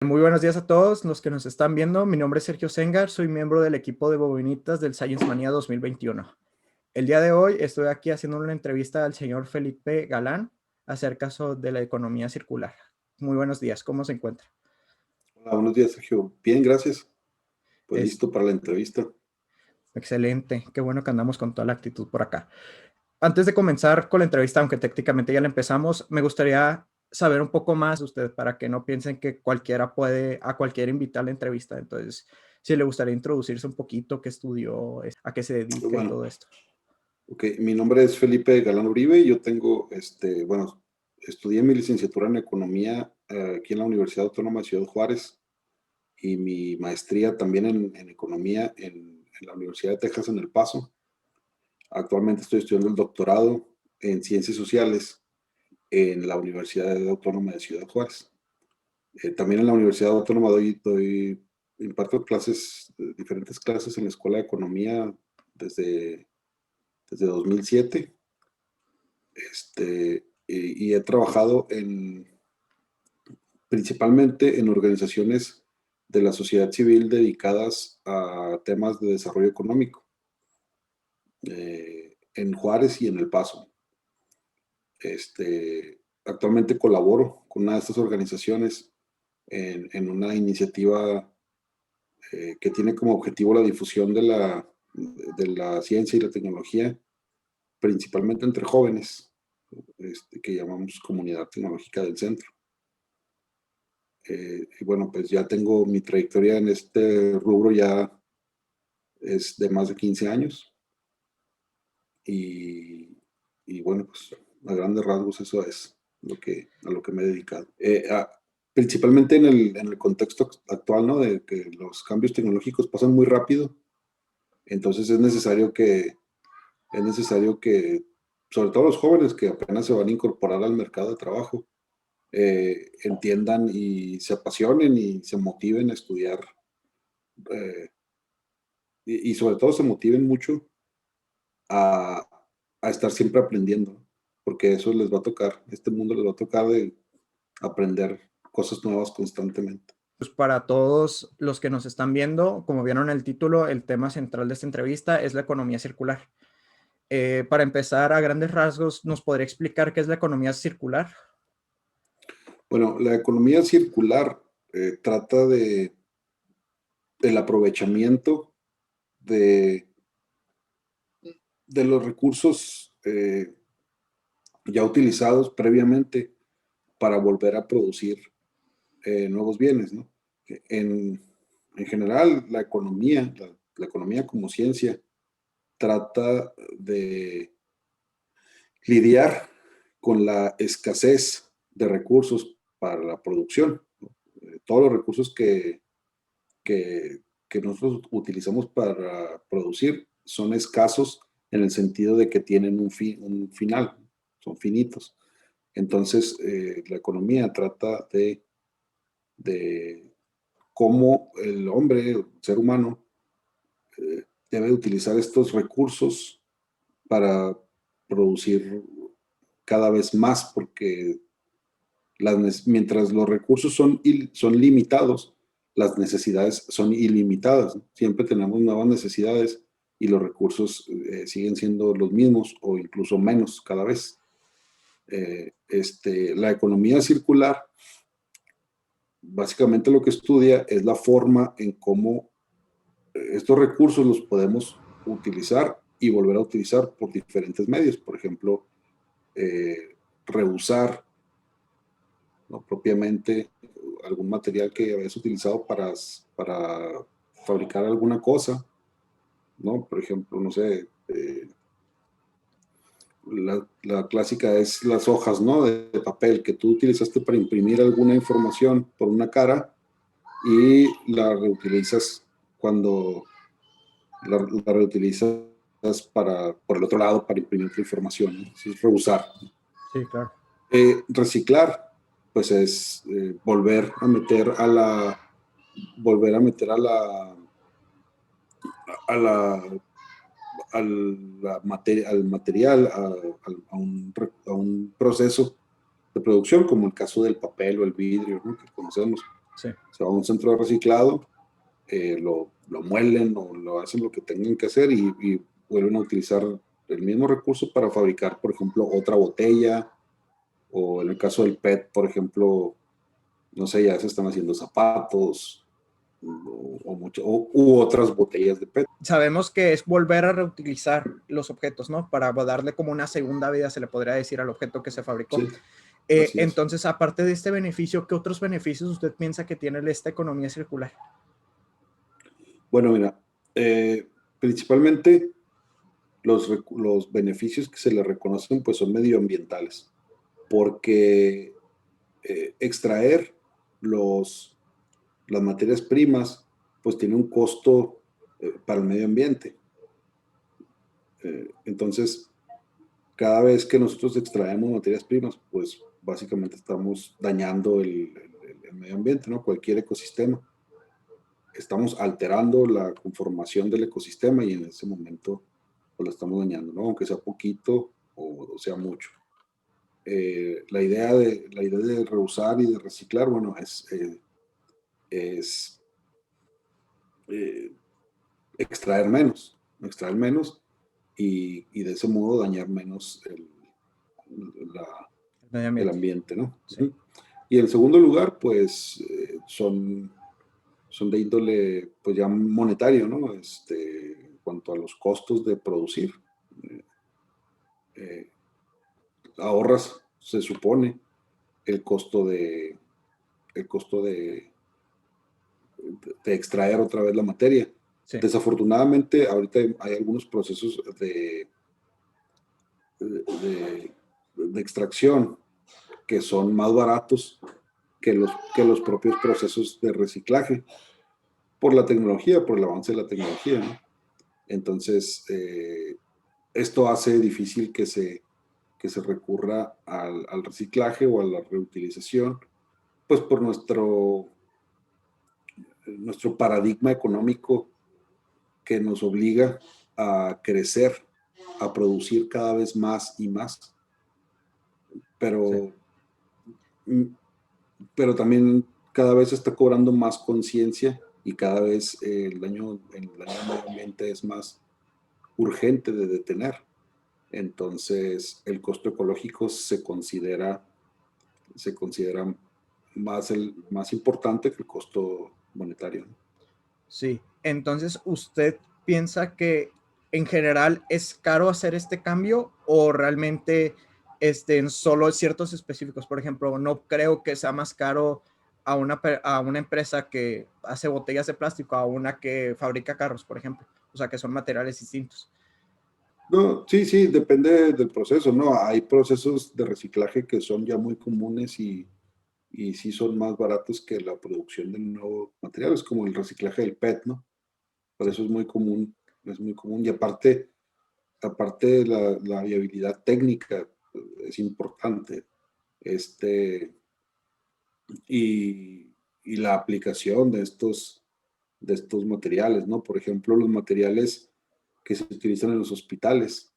Muy buenos días a todos los que nos están viendo. Mi nombre es Sergio Sengar, soy miembro del equipo de bobinitas del Science Mania 2021. El día de hoy estoy aquí haciendo una entrevista al señor Felipe Galán acerca de la economía circular. Muy buenos días, ¿cómo se encuentra? Hola, buenos días, Sergio. Bien, gracias. Pues Es listo para la entrevista. excelente, qué bueno que andamos con toda la actitud por acá. Antes de comenzar con la entrevista, aunque técnicamente ya la empezamos, me gustaría saber un poco más de usted para que no piensen que cualquiera puede a cualquiera invitar a la entrevista. Entonces, si le gustaría introducirse un poquito, qué estudió, a qué se dedica y Bueno, todo esto. ok, mi nombre es Felipe Galán Uribe y yo tengo, estudié mi licenciatura en Economía aquí en la Universidad Autónoma de Ciudad Juárez y mi maestría también en Economía en la Universidad de Texas en El Paso. Actualmente estoy estudiando el doctorado en Ciencias Sociales en la Universidad Autónoma de Ciudad Juárez. También en la Universidad Autónoma imparto clases, diferentes clases en la Escuela de Economía desde, desde 2007. Y he trabajado principalmente en organizaciones de la sociedad civil dedicadas a temas de desarrollo económico, en Juárez y en El Paso. Actualmente colaboro con una de estas organizaciones en una iniciativa que tiene como objetivo la difusión de la ciencia y la tecnología, principalmente entre jóvenes, que llamamos Comunidad Tecnológica del Centro. Y bueno, pues ya tengo mi trayectoria en este rubro, ya es de más de 15 años y, y bueno, pues a grandes rasgos eso es a lo que me he dedicado. Principalmente en el contexto actual, ¿no? De que los cambios tecnológicos pasan muy rápido, entonces es necesario que, sobre todo los jóvenes que apenas se van a incorporar al mercado de trabajo, entiendan y se apasionen y se motiven a estudiar, eh, y sobre todo se motiven mucho a, a estar siempre aprendiendo, porque eso les va a tocar, este mundo les va a tocar de aprender cosas nuevas constantemente. Pues para todos los que nos están viendo, como vieron en el título, el tema central de esta entrevista es la economía circular. Para empezar, a grandes rasgos, ¿nos podría explicar qué es la economía circular? Bueno, la economía circular trata del aprovechamiento de, de los recursos ya utilizados previamente para volver a producir nuevos bienes, ¿no? En, en general, la economía como ciencia trata de lidiar con la escasez de recursos para la producción, ¿no? Todos los recursos que nosotros utilizamos para producir son escasos en el sentido de que tienen un final, son finitos. Entonces, la economía trata de cómo el hombre, el ser humano, debe utilizar estos recursos para producir cada vez más, porque mientras los recursos son limitados, las necesidades son ilimitadas, ¿no? Siempre tenemos nuevas necesidades y los recursos siguen siendo los mismos o incluso menos cada vez. La economía circular básicamente lo que estudia es la forma en cómo estos recursos los podemos utilizar y volver a utilizar por diferentes medios. Por ejemplo, reusar, ¿no? Propiamente algún material que habías utilizado para fabricar alguna cosa, ¿no? Por ejemplo, no sé, la clásica es las hojas, ¿no? De papel que tú utilizaste para imprimir alguna información por una cara y la reutilizas cuando la reutilizas por el otro lado para imprimir otra información, ¿no? Eso es reusar. Sí, claro. Reciclar, pues es volver a meter a la, al material, a un proceso de producción, como el caso del papel o el vidrio, ¿no? Que conocemos. Sí. Se va a un centro de reciclado, lo muelen o lo hacen lo que tengan que hacer y vuelven a utilizar el mismo recurso para fabricar, por ejemplo, otra botella, o en el caso del PET, por ejemplo, no sé, ya se están haciendo zapatos u otras botellas de PET. Sabemos que es volver a reutilizar los objetos, ¿no? Para darle como una segunda vida, se le podría decir, al objeto que se fabricó. Sí, así es. Entonces, aparte de este beneficio, ¿qué otros beneficios usted piensa que tiene esta economía circular? Bueno, mira, principalmente los beneficios que se le reconocen pues son medioambientales, porque extraer las materias primas pues tiene un costo para el medio ambiente. Entonces, cada vez que nosotros extraemos materias primas, pues básicamente estamos dañando el medio ambiente, ¿no? Cualquier ecosistema. Estamos alterando la conformación del ecosistema y en ese momento pues lo estamos dañando, ¿no? Aunque sea poquito o sea mucho. La idea de reusar y de reciclar, bueno, es eh, extraer menos y de ese modo dañar menos la- El medio el ambiente. ambiente, ¿no? Sí. Ujú. Y en segundo lugar, pues son de índole, pues ya monetario, ¿no? En cuanto a los costos de producir. Eh, eh, ahorras, se supone, el costo de, el costo de extraer otra vez la materia. Sí. Desafortunadamente, ahorita hay algunos procesos de extracción que son más baratos que los propios procesos de reciclaje por la tecnología, por el avance de la tecnología, ¿no? Entonces, esto hace difícil que se recurra al reciclaje o a la reutilización, pues por nuestro paradigma económico que nos obliga a crecer, a producir cada vez más y más, Sí. pero, pero también cada vez se está cobrando más conciencia y cada vez el daño al medio ambiente es más urgente de detener. Entonces, el costo ecológico se considera más importante que el costo monetario, ¿no? Sí. Entonces, ¿usted piensa que en general es caro hacer este cambio o realmente en solo ciertos específicos? Por ejemplo, no creo que sea más caro a una empresa que hace botellas de plástico a una que fabrica carros, por ejemplo. O sea, que son materiales distintos. No, sí, sí, depende del proceso, ¿no? Hay procesos de reciclaje que son ya muy comunes y sí son más baratos que la producción de nuevos materiales, como el reciclaje del PET, ¿no? Pero Sí. eso es muy común. Y aparte la viabilidad técnica es importante. Este, y la aplicación de estos materiales, ¿no? Por ejemplo, los materiales que se utilizan en los hospitales,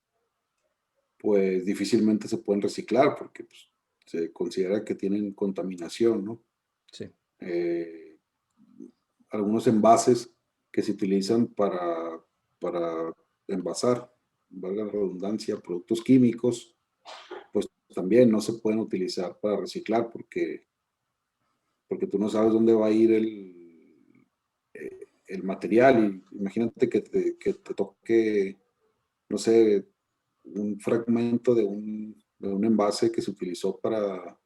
pues difícilmente se pueden reciclar porque pues, se considera que tienen contaminación, ¿no? Sí. Eh, algunos envases que se utilizan para envasar, valga la redundancia, productos químicos, pues también no se pueden utilizar para reciclar porque tú no sabes dónde va a ir el material. Y imagínate que te toque, no sé, un fragmento de un envase que se utilizó para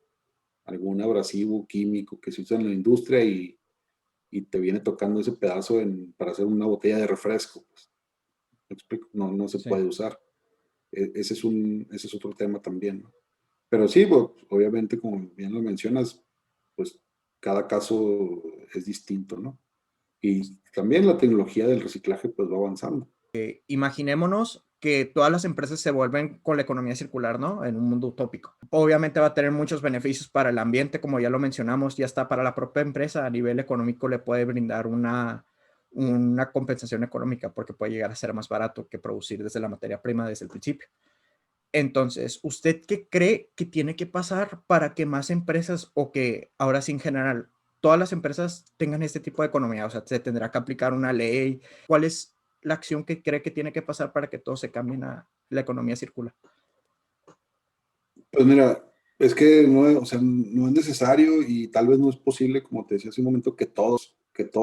algún abrasivo químico que se usa en la industria y te viene tocando ese pedazo para hacer una botella de refresco. Pues, ¿me explico? No, no se Sí. puede usar. Ese es otro tema también, ¿no? Pero sí, pues, obviamente, como bien lo mencionas, pues cada caso es distinto, ¿no? Y también la tecnología del reciclaje pues va avanzando. Imaginémonos que todas las empresas se vuelven con la economía circular, ¿no? En un mundo utópico. Obviamente va a tener muchos beneficios para el ambiente, como ya lo mencionamos, ya está para la propia empresa a nivel económico le puede brindar una compensación económica porque puede llegar a ser más barato que producir desde la materia prima desde el principio. Entonces, ¿usted qué cree que tiene que pasar para que más empresas o que ahora sí en general todas las empresas tengan este tipo de economía? O sea, ¿se tendrá que aplicar una ley? ¿Cuál es la acción que cree que tiene que pasar para que todo se cambie a la economía circular? Pues mira, es que no, o sea, no es necesario y tal vez no es posible, como te decía hace un momento, que todos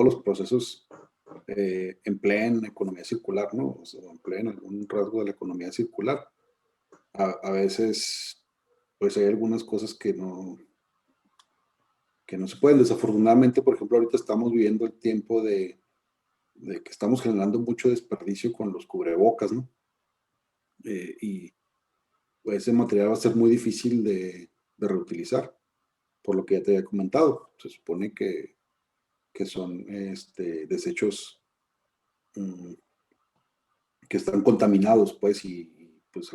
los procesos empleen economía circular, ¿no? O sea, empleen algún rasgo de la economía circular. A veces, pues hay algunas cosas que no se pueden. Desafortunadamente, por ejemplo, ahorita estamos viviendo el tiempo de que estamos generando mucho desperdicio con los cubrebocas, ¿no? Y pues, ese material va a ser muy difícil de reutilizar, por lo que ya te había comentado. Se supone que son desechos mm, que están contaminados, pues, pues,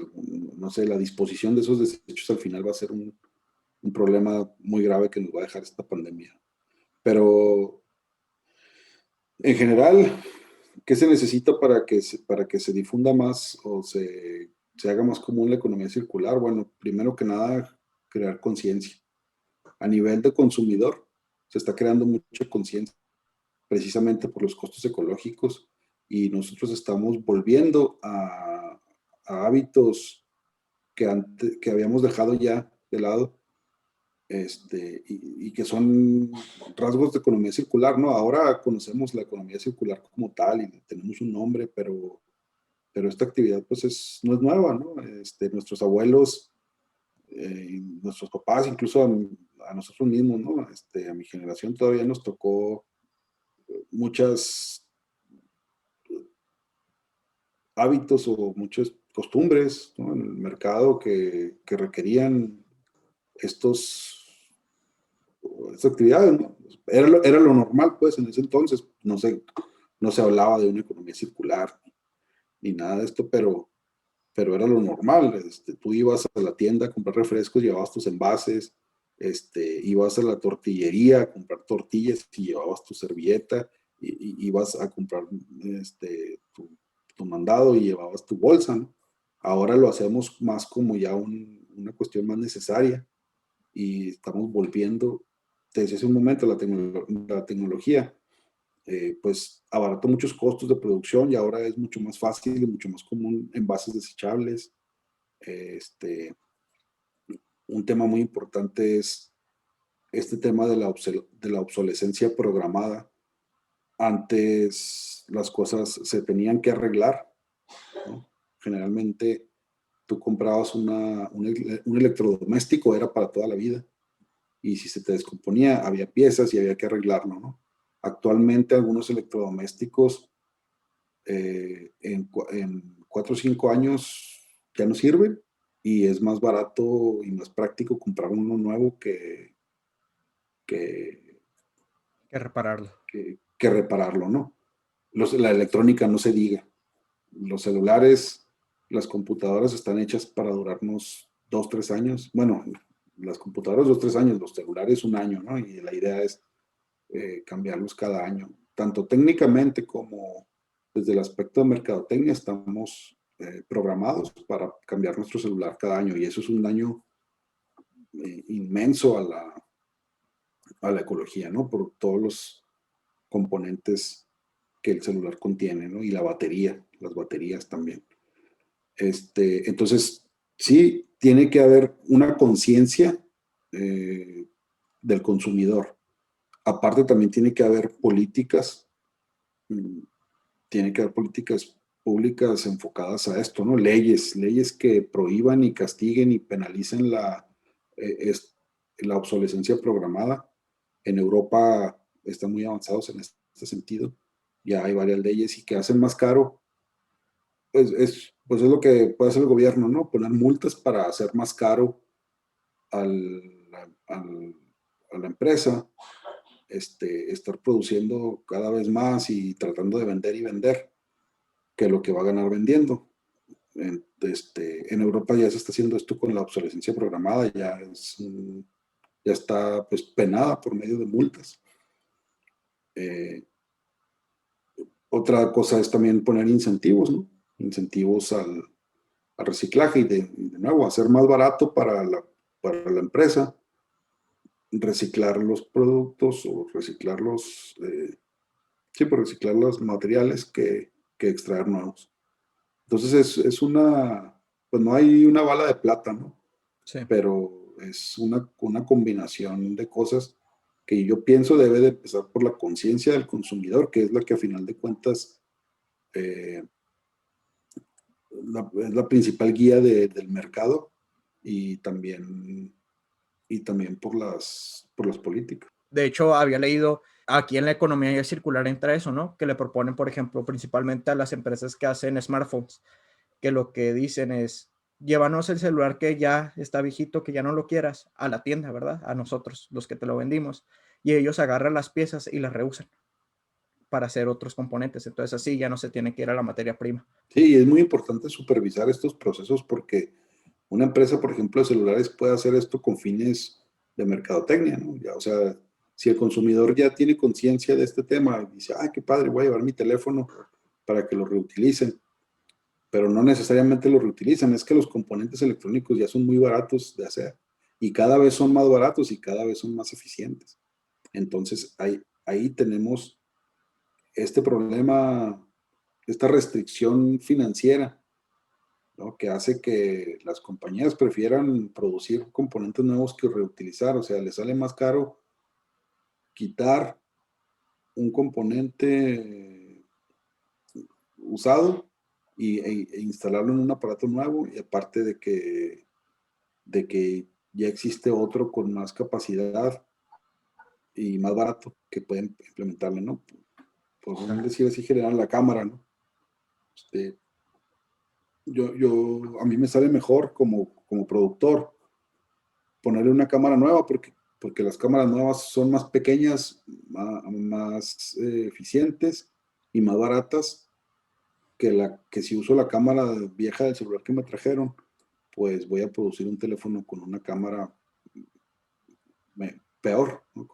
no sé, la disposición de esos desechos al final va a ser un problema muy grave que nos va a dejar esta pandemia. Pero en general, ¿qué se necesita para que se difunda más o se haga más común la economía circular? Bueno, primero que nada, crear conciencia. A nivel de consumidor, se está creando mucha conciencia precisamente por los costos ecológicos y nosotros estamos volviendo a hábitos que habíamos dejado ya de lado y que son rasgos de economía circular, ¿no? Ahora conocemos la economía circular como tal y tenemos un nombre, pero esta actividad pues no es nueva, ¿no? Nuestros abuelos, nuestros papás, incluso a nosotros mismos, ¿no? A mi generación todavía nos tocó muchas hábitos o muchas costumbres, ¿no? En el mercado que requerían estos, estas actividades, ¿no? Era lo normal, pues, en ese entonces. No se hablaba de una economía circular ni nada de esto, pero era lo normal. Tú ibas a la tienda a comprar refrescos, llevabas tus envases, ibas a la tortillería a comprar tortillas y llevabas tu servilleta, ibas a comprar tu mandado y llevabas tu bolsa, ¿no? Ahora lo hacemos más como ya una cuestión más necesaria y estamos volviendo, te decía hace un momento, la tecnología pues abarató muchos costos de producción y ahora es mucho más fácil y mucho más común envases desechables. Este, un tema muy importante es este tema de de la obsolescencia programada. Antes las cosas se tenían que arreglar, ¿no? Generalmente tú comprabas un electrodoméstico, era para toda la vida, y si se te descomponía, había piezas y había que arreglarlo, ¿no? Actualmente algunos electrodomésticos en 4 o 5 años ya no sirven y es más barato y más práctico comprar uno nuevo que, Que repararlo. que repararlo, ¿no? La electrónica no se diga. Los celulares, las computadoras están hechas para durarnos 2, 3 años. Bueno, las computadoras 2, 3 años, los celulares un año, ¿no? Y la idea es cambiarlos cada año. Tanto técnicamente como desde el aspecto de mercadotecnia estamos programados para cambiar nuestro celular cada año y eso es un daño inmenso a la ecología, ¿no? Por todos los componentes que el celular contiene, ¿no? Y la batería, las baterías también. Entonces, sí, tiene que haber una conciencia eh, del consumidor. Aparte, también tiene que haber políticas, mm, tiene que haber políticas públicas enfocadas a esto, ¿no? Leyes que prohíban y castiguen y penalicen la obsolescencia programada. En Europa están muy avanzados en este sentido. Ya hay varias leyes y que hacen más caro pues es lo que puede hacer el gobierno, ¿no? Poner multas para hacer más caro al, al- a la empresa, estar produciendo cada vez más y tratando de vender y vender, que lo que va a ganar vendiendo. En Europa ya se está haciendo esto con la obsolescencia programada, ya está pues penada por medio de multas. Eh, Otra cosa es también poner incentivos, ¿no? Incentivos al reciclaje y de nuevo hacer más barato para la empresa reciclar los productos o reciclar sí, pues reciclar los materiales que extraer nuevos. Entonces pues no hay una bala de plata, ¿no? Sí. Pero es una combinación de cosas que yo pienso debe de empezar por la conciencia del consumidor, que es la que a final de cuentas eh, es la principal guía del mercado y también por las políticas. De hecho, había leído aquí en la economía circular entra eso, ¿no? Que le proponen, por ejemplo, principalmente a las empresas que hacen smartphones, que lo que dicen es, llévanos el celular que ya está viejito, que ya no lo quieras, a la tienda, ¿verdad? A nosotros, los que te lo vendimos. Y ellos agarran las piezas y las reusan para hacer otros componentes. Entonces así ya no se tiene que ir a la materia prima. Sí, y es muy importante supervisar estos procesos porque una empresa, por ejemplo, de celulares puede hacer esto con fines de mercadotecnia, ¿no? Ya, o sea, si el consumidor ya tiene conciencia de este tema y dice, ay, qué padre, voy a llevar mi teléfono para que lo reutilicen, pero no necesariamente lo reutilizan, es que los componentes electrónicos ya son muy baratos de hacer y cada vez son más baratos y cada vez son más eficientes. Entonces, ahí tenemos este problema, esta restricción financiera, ¿no? Que hace que las compañías prefieran producir componentes nuevos que reutilizar, o sea, les sale más caro quitar un componente usado e instalarlo en un aparato nuevo, y aparte de que ya existe otro con más capacidad y más barato que pueden implementarle, ¿no? Por decir así, generar la cámara, ¿no? Este, a mí me sale mejor como productor ponerle una cámara nueva porque las cámaras nuevas son más pequeñas, más eficientes y más baratas que si uso la cámara vieja del celular que me trajeron, pues voy a producir un teléfono con una cámara peor, ¿no?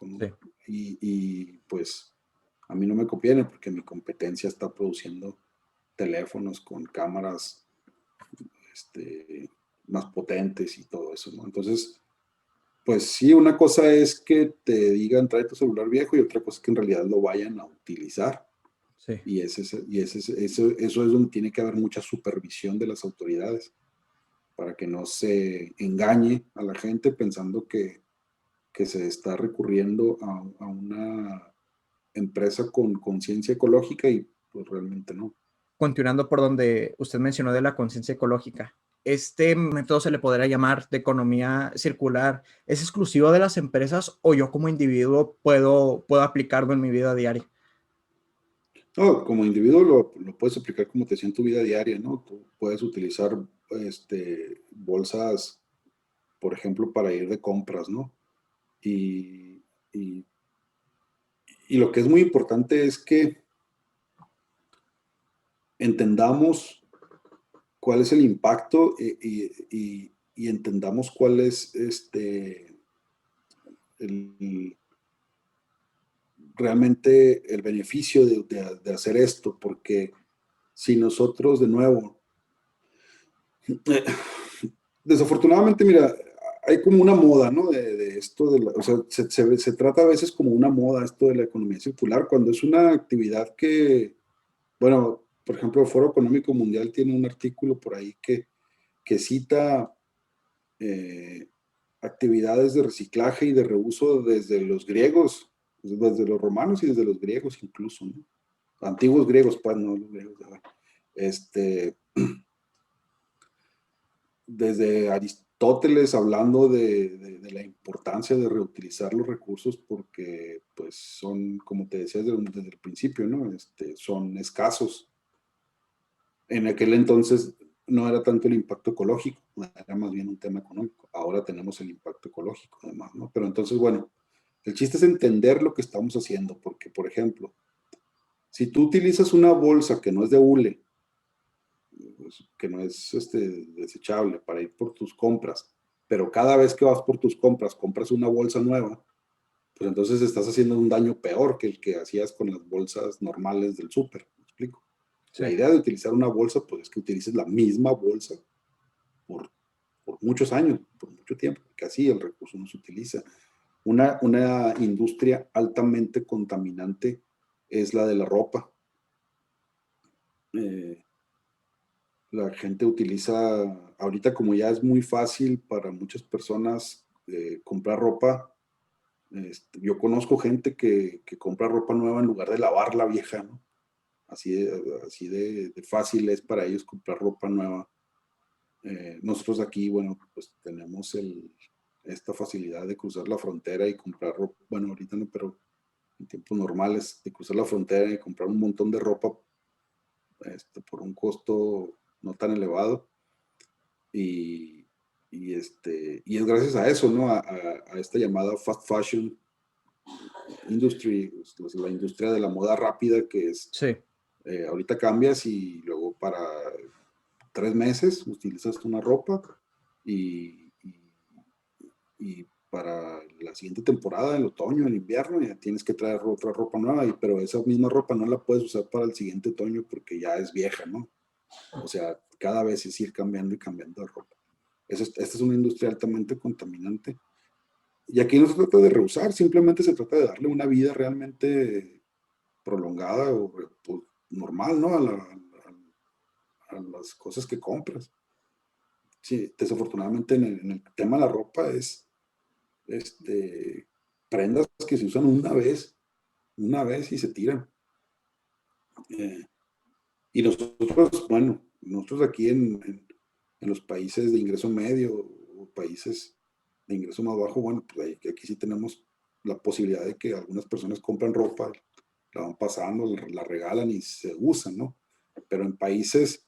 Sí. Pues a mí no me conviene porque mi competencia está produciendo teléfonos con cámaras más potentes y todo eso, ¿no? Entonces, pues sí, una cosa es que te digan trae tu celular viejo y otra cosa es que en realidad lo vayan a utilizar. Sí. Eso es donde tiene que haber mucha supervisión de las autoridades para que no se engañe a la gente pensando que se está recurriendo a una empresa con conciencia ecológica y pues realmente no. Continuando por donde usted mencionó de la conciencia ecológica, ¿este método se le podrá llamar de economía circular? ¿Es exclusivo de las empresas o yo como individuo puedo aplicarlo en mi vida diaria? No, como individuo lo puedes aplicar como te sientes en tu vida diaria, ¿no? Tú puedes utilizar bolsas, por ejemplo, para ir de compras, ¿no? Y, y, y lo que es muy importante es que entendamos cuál es el impacto y entendamos cuál es el, realmente el beneficio de hacer esto, porque si nosotros de nuevo, desafortunadamente, mira, hay como una moda, ¿no? De esto, o sea, se trata a veces como una moda esto de la economía circular, cuando es una actividad que, bueno, por ejemplo, el Foro Económico Mundial tiene un artículo por ahí que cita eh, actividades de reciclaje y de reuso desde los griegos, desde los romanos y desde los griegos incluso, ¿no? Antiguos griegos, pues, no los griegos de ahora. Este, desde Aristóteles hablando de la importancia de reutilizar los recursos porque, pues, son, como te decía desde el principio, ¿no? Son escasos. En aquel entonces no era tanto el impacto ecológico, era más bien un tema económico. Ahora tenemos el impacto ecológico, además, ¿no? Pero entonces, bueno, el chiste es entender lo que estamos haciendo, porque, por ejemplo, si tú utilizas una bolsa que no es de hule, pues, que no es desechable para ir por tus compras, pero cada vez que vas por tus compras compras una bolsa nueva, pues entonces estás haciendo un daño peor que el que hacías con las bolsas normales del súper, ¿me explico? Sí. La idea de utilizar una bolsa, pues es que utilices la misma bolsa por, por muchos años, por mucho tiempo, porque así el recurso no se utiliza. Una industria altamente contaminante es la de la ropa. Eh, la gente utiliza, ahorita como ya es muy fácil para muchas personas comprar ropa, yo conozco gente que compra ropa nueva en lugar de lavar la vieja, ¿no? Así de fácil es para ellos comprar ropa nueva. Nosotros aquí, bueno, pues tenemos esta facilidad de cruzar la frontera y comprar ropa, bueno, ahorita no, pero en tiempos normales, de cruzar la frontera y comprar un montón de ropa por un costo no tan elevado. Y, y es gracias a eso, ¿no? A esta llamada fast fashion industry, pues, la industria de la moda rápida, que es, Sí, ahorita cambias y luego para 3 meses utilizas una ropa y, y para la siguiente temporada, el otoño, el invierno, ya tienes que traer otra ropa nueva, pero esa misma ropa no la puedes usar para el siguiente otoño porque ya es vieja, ¿no? O sea, cada vez es ir cambiando y cambiando de ropa. Esta es una industria altamente contaminante. Y aquí no se trata de rehusar, simplemente se trata de darle una vida realmente prolongada o pues, normal, ¿no? A las cosas que compras. Sí, desafortunadamente en el tema de la ropa es este, prendas que se usan una vez y se tiran. Eh, y nosotros, bueno, nosotros aquí en los países de ingreso medio o países de ingreso más bajo, bueno, pues aquí sí tenemos la posibilidad de que algunas personas compran ropa, la van pasando, la regalan y se usan, ¿no? Pero en países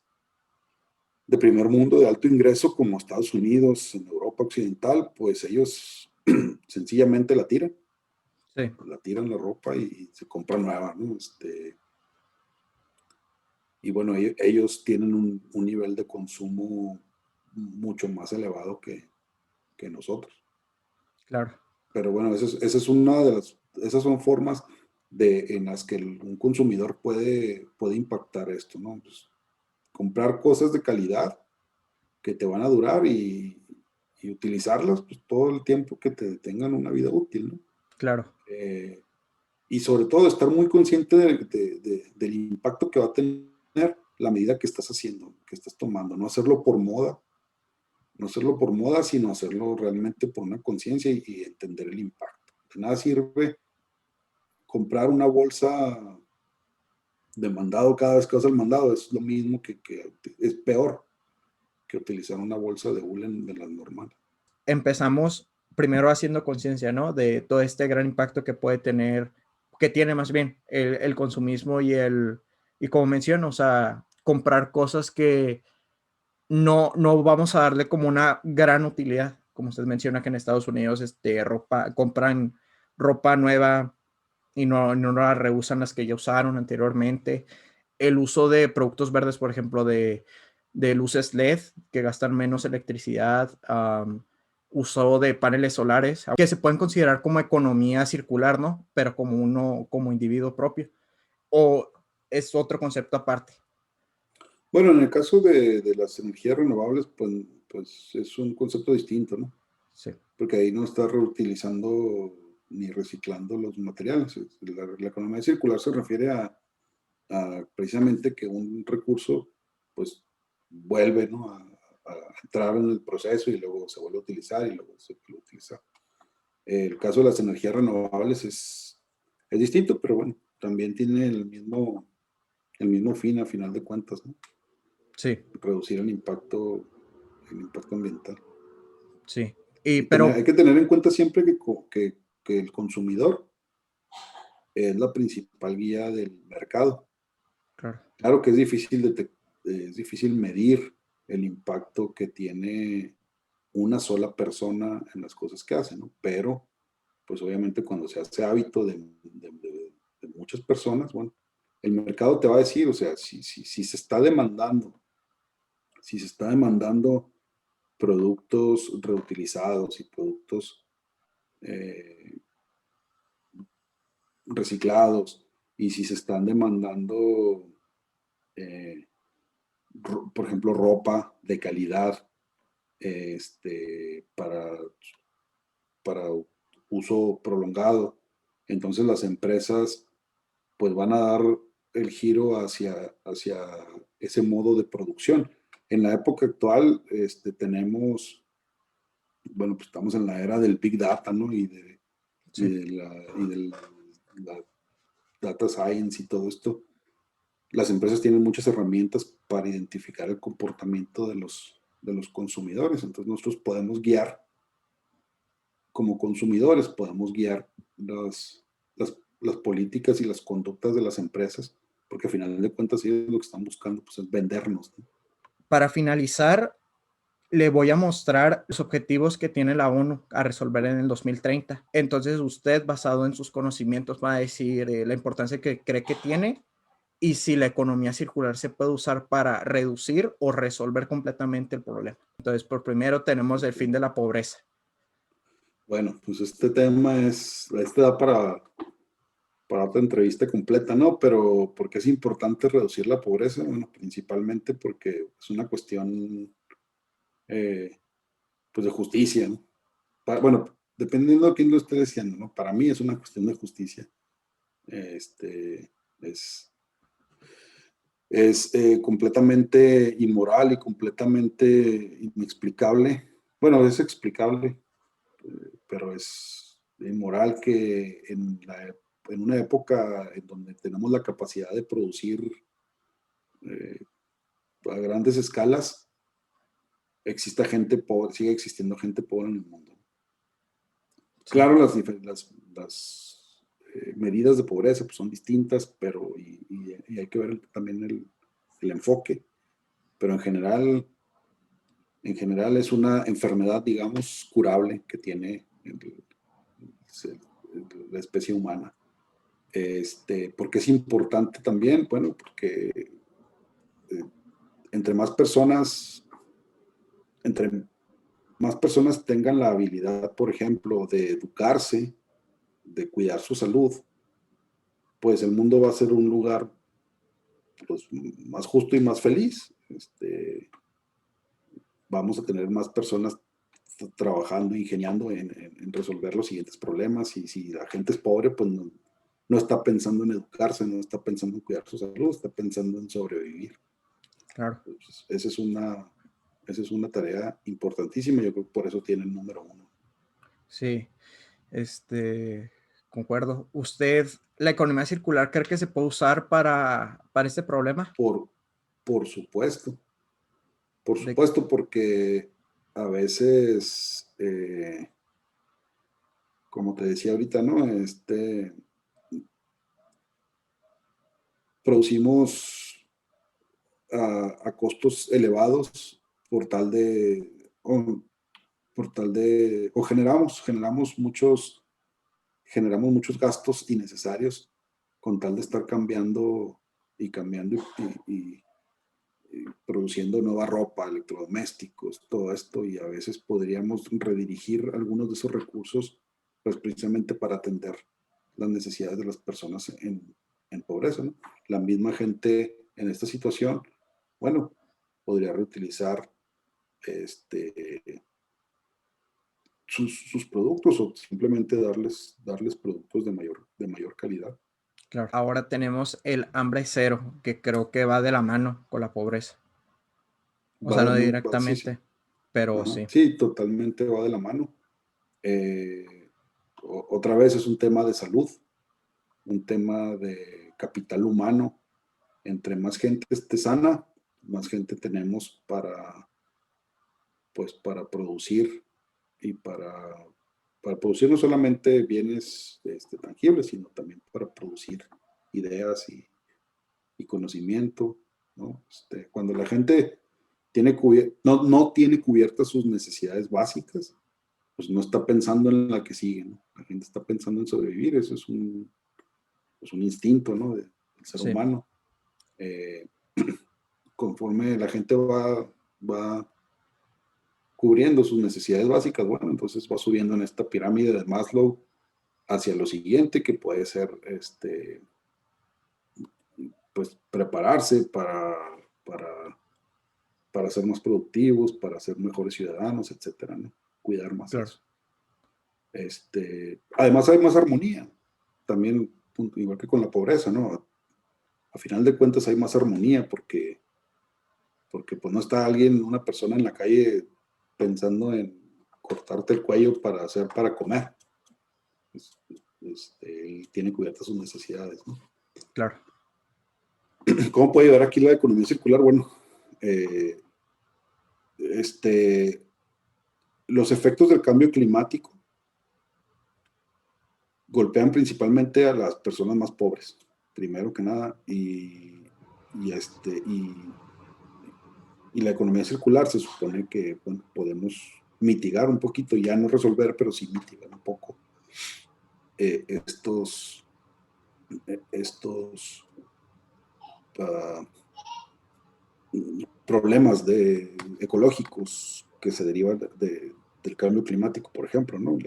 de primer mundo, de alto ingreso, como Estados Unidos, en Europa Occidental, pues ellos sencillamente sí, la tiran la ropa y se compran nueva, ¿no? Y bueno, ellos tienen un nivel de consumo mucho más elevado que nosotros. claro. Pero bueno, esa es una de esas son formas en las que un consumidor puede impactar esto, ¿no? Pues, comprar cosas de calidad que te van a durar y utilizarlas pues, todo el tiempo que te tengan una vida útil, ¿no? Claro, Eh, y sobre todo estar muy consciente del impacto que va a tener la medida que estás haciendo, que estás tomando, no hacerlo por moda, no hacerlo por moda, sino hacerlo realmente por una conciencia y entender el impacto. De nada sirve comprar una bolsa de mandado cada vez que vas al mandado, es lo mismo que es peor que utilizar una bolsa de hule de las normales. empezamos primero haciendo conciencia, ¿no? De todo este gran impacto que puede tener, que tiene más bien el consumismo y como menciono, o sea, comprar cosas que no vamos a darle como una gran utilidad, como usted menciona que en Estados Unidos, compran ropa nueva y no la reusan las que ya usaron anteriormente. El uso de productos verdes, por ejemplo, de luces LED que gastan menos electricidad, uso de paneles solares, que se pueden considerar como economía circular, ¿no? Pero como uno, como individuo propio. O es otro concepto aparte. Bueno, en el caso de las energías renovables, pues es un concepto distinto, ¿no? Sí, Porque ahí no está reutilizando ni reciclando los materiales. La economía circular se refiere a precisamente que un recurso, pues, vuelve, ¿no? A entrar en el proceso y luego se vuelve a utilizar y luego se vuelve a utilizar. El caso de las energías renovables es distinto, pero bueno, también tiene el mismo fin a final de cuentas, ¿no? sí, Reducir el impacto ambiental. sí. Hay Pero, que tener en cuenta siempre que el consumidor es la principal guía del mercado. claro, Claro que es difícil medir el impacto que tiene una sola persona en las cosas que hace, ¿no? Pero, pues obviamente cuando se hace hábito de muchas personas, bueno, el mercado te va a decir, o sea, si se está demandando productos reutilizados y productos eh, reciclados, y si se están demandando, eh, por ejemplo, ropa de calidad para uso prolongado. Entonces las empresas pues van a dar el giro hacia ese modo de producción. En la época actual tenemos, bueno, pues estamos en la era del Big Data, ¿no? Sí. La Data Science y todo esto. Las empresas tienen muchas herramientas para identificar el comportamiento de los consumidores. Entonces nosotros podemos guiar, como consumidores, podemos guiar las políticas y las conductas de las empresas, porque al final de cuentas ellos lo que están buscando pues, es vendernos, ¿no? Para finalizar, le voy a mostrar los objetivos que tiene la ONU a resolver en el 2030. Entonces usted, basado en sus conocimientos, va a decir la importancia que cree que tiene y si la economía circular se puede usar para reducir o resolver completamente el problema. Entonces, por primero tenemos el fin de la pobreza. Bueno, pues este tema da para otra entrevista completa, ¿no? Pero ¿por qué es importante reducir la pobreza? Bueno, principalmente porque es una cuestión eh, pues de justicia, ¿no? Bueno, dependiendo de quién lo esté diciendo, ¿no? Para mí es una cuestión de justicia. Es, es completamente inmoral y completamente inexplicable. Bueno, es explicable, pero es inmoral que en una época en donde tenemos la capacidad de producir eh, a grandes escalas, exista gente pobre, sigue existiendo gente pobre en el mundo. Sí, Claro, las medidas de pobreza pues, son distintas, pero y hay que ver también el enfoque, pero en general es una enfermedad, digamos, curable que tiene la especie humana. Porque es importante también, bueno, porque eh, entre más personas, entre más personas tengan la habilidad, por ejemplo, de educarse, de cuidar su salud, pues el mundo va a ser un lugar pues, más justo y más feliz. Vamos a tener más personas trabajando, ingeniando en resolver los siguientes problemas. Y si la gente es pobre, pues no está pensando en educarse, no está pensando en cuidar su salud, está pensando en sobrevivir. claro. Entonces, esa es una tarea importantísima. Yo creo que por eso tiene el número uno. Sí, concuerdo. ¿Usted, la economía circular, cree que se puede usar para este problema? Por, por supuesto, por De, supuesto, porque a veces, como te decía ahorita, ¿no? Producimos a costos elevados por tal de, o, o generamos muchos gastos innecesarios con tal de estar cambiando y cambiando y produciendo nueva ropa, electrodomésticos, todo esto, y a veces podríamos redirigir algunos de esos recursos, pues precisamente para atender las necesidades de las personas en pobreza, ¿no? La misma gente en esta situación, bueno, podría reutilizar este, sus productos o simplemente darles productos de mayor calidad. claro. Ahora tenemos el hambre cero, que creo que va de la mano con la pobreza. O sea, no Sí, sí. directamente, pero Ajá. sí. Sí, totalmente va de la mano. Otra vez es un tema de salud, un tema de capital humano. Entre más gente esté sana, más gente tenemos pues, para producir y para producir no solamente bienes tangibles, sino también para producir ideas y conocimiento, ¿no? Cuando la gente no tiene cubiertas sus necesidades básicas, pues no está pensando en la que sigue, ¿no? La gente está pensando en sobrevivir, eso es un instinto, ¿no? Del ser Sí, humano. Eh, Conforme la gente va cubriendo sus necesidades básicas, bueno, entonces va subiendo en esta pirámide de Maslow hacia lo siguiente, que puede ser, pues, prepararse para, para ser más productivos, para ser mejores ciudadanos, etcétera, ¿no? Cuidar más claro. eso. Además hay más armonía, también, igual que con la pobreza, ¿no? A final de cuentas hay más armonía porque pues no está una persona en la calle pensando en cortarte el cuello para comer. Pues, él tiene cubiertas sus necesidades, ¿no? Claro. ¿Cómo puede ayudar aquí la economía circular? Bueno, eh, este, los efectos del cambio climático golpean principalmente a las personas más pobres, primero que nada, y la economía circular se supone que, bueno, podemos mitigar un poquito, ya no resolver, pero sí mitigar un poco eh, estos, estos uh, problemas ecológicos que se derivan del cambio climático, por ejemplo, ¿no?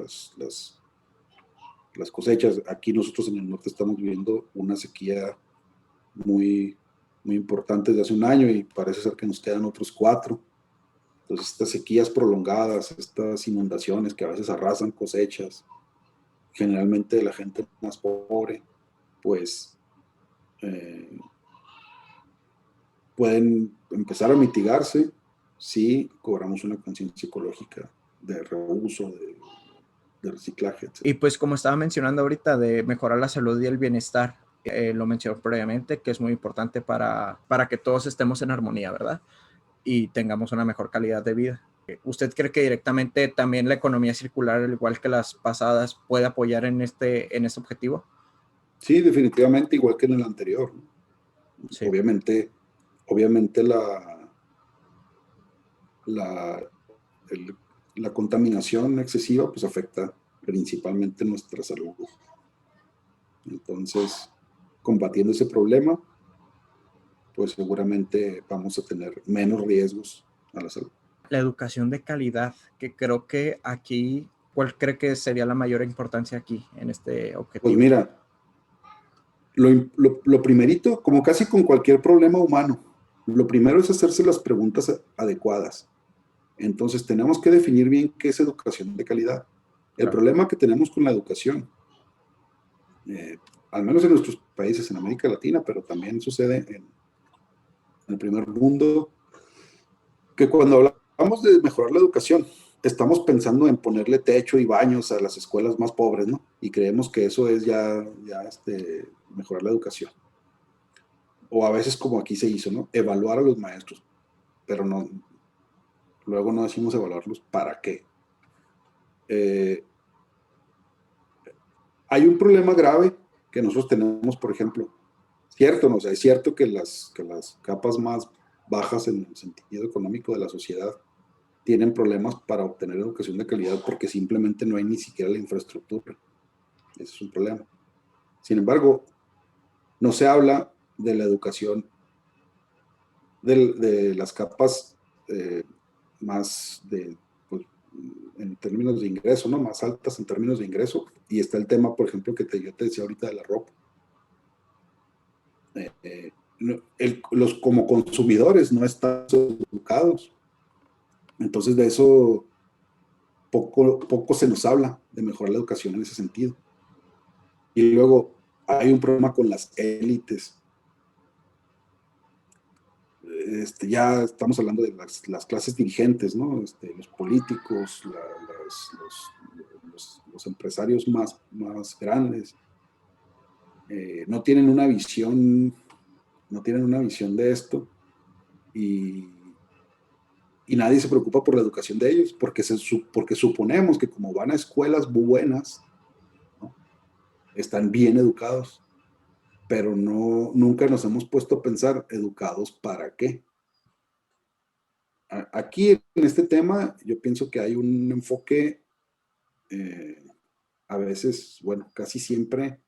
Las cosechas. Aquí nosotros en el norte estamos viviendo una sequía muy, muy importante desde hace un año y parece ser que nos quedan otros 4. Entonces, estas sequías prolongadas, estas inundaciones que a veces arrasan cosechas, generalmente de la gente más pobre, pues eh, pueden empezar a mitigarse si cobramos una conciencia ecológica de reuso, de reciclaje, Y etc. pues como estaba mencionando ahorita de mejorar la salud y el bienestar, lo mencionó previamente, que es muy importante para que todos estemos en armonía, ¿verdad? Y tengamos una mejor calidad de vida. ¿Usted cree que directamente también la economía circular, al igual que las pasadas, puede apoyar en este objetivo? Sí, definitivamente, igual que en el anterior, ¿no? Sí. Obviamente la, el- la contaminación excesiva pues afecta principalmente nuestra salud. Entonces, combatiendo ese problema, pues seguramente vamos a tener menos riesgos a la salud. La educación de calidad, que creo que aquí, ¿cuál cree que sería la mayor importancia aquí en este Pues objetivo? mira, lo primerito, como casi con cualquier problema humano, lo primero es hacerse las preguntas adecuadas. Entonces, tenemos que definir bien qué es educación de calidad. El Claro. problema que tenemos con la educación, eh, al menos en nuestros países, en América Latina, pero también sucede en el primer mundo, que cuando hablamos de mejorar la educación, estamos pensando en ponerle techo y baños a las escuelas más pobres, ¿no? Y creemos que eso es mejorar la educación. O a veces como aquí se hizo, ¿no? Evaluar a los maestros, pero no, luego no decimos evaluarlos para qué. Eh, Hay un problema grave que nosotros tenemos, por ejemplo, cierto, ¿no? O sea, es cierto que las capas más bajas en el sentido económico de la sociedad tienen problemas para obtener educación de calidad porque simplemente no hay ni siquiera la infraestructura. Ese es un problema. Sin embargo, no se habla de la educación de las capas eh, más pues, en términos de ingreso, ¿no? Más altas en términos de ingreso. Y está el tema, por ejemplo, yo te decía ahorita de la ropa. Los como consumidores no están educados. Entonces de eso poco se nos habla de mejorar la educación en ese sentido. Y luego hay un problema con las élites. Ya estamos hablando de las clases dirigentes, ¿no? Los políticos, los empresarios más grandes, no tienen una visión, no tienen una visión de esto y, y nadie se preocupa por la educación de ellos porque suponemos que como van a escuelas buenas, ¿no? Están bien educados, pero nunca nos hemos puesto a pensar educados para qué. Aquí en este tema yo pienso que hay un enfoque eh, a veces, bueno, casi siempre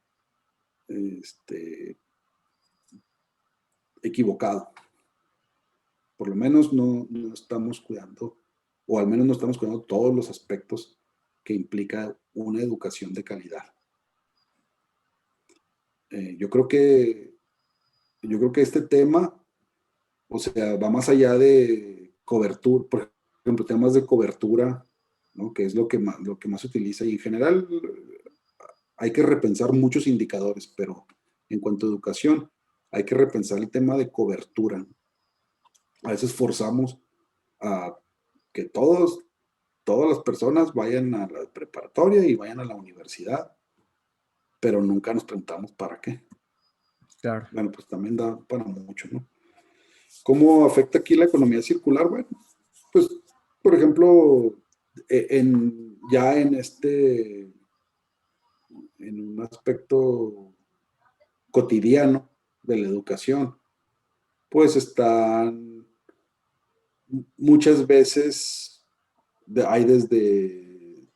este, equivocado. Por lo menos no estamos cuidando, o al menos no estamos cuidando todos los aspectos que implica una educación de calidad. Eh, yo creo que yo creo que este tema, o sea, va más allá de cobertura, por ejemplo, temas de cobertura ¿no? Que es lo que más se utiliza. Y en general hay que repensar muchos indicadores, pero en cuanto a educación, hay que repensar el tema de cobertura. A veces forzamos a que todas las personas vayan a la preparatoria y vayan a la universidad, pero nunca nos preguntamos para qué. Claro. Bueno, pues también da para mucho, ¿no? ¿Cómo afecta aquí la economía circular? Bueno, pues, por ejemplo, ya en un aspecto cotidiano de la educación, pues están muchas veces, hay desde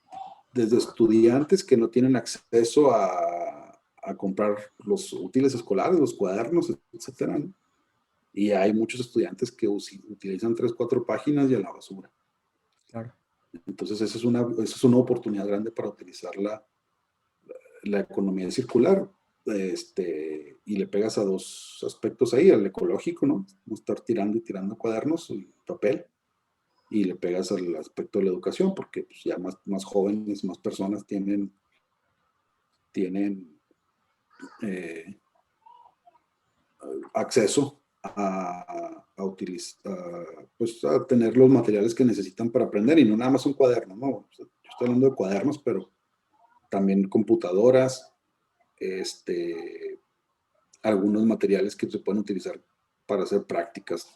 estudiantes que no tienen acceso a comprar los útiles escolares, los cuadernos, etcétera, ¿no? Y hay muchos estudiantes que utilizan 3, 4 páginas y a la basura. Claro. Entonces, esa es una oportunidad grande para utilizar la economía circular. Y le pegas a dos aspectos ahí, al ecológico, ¿no? No estar tirando y tirando cuadernos y papel, y le pegas al aspecto de la educación, porque pues, ya más jóvenes, más personas tienen eh, acceso pues, a tener los materiales que necesitan para aprender, y no nada más un cuaderno, ¿no? O sea, yo estoy hablando de cuadernos, pero también computadoras, algunos materiales que se pueden utilizar para hacer prácticas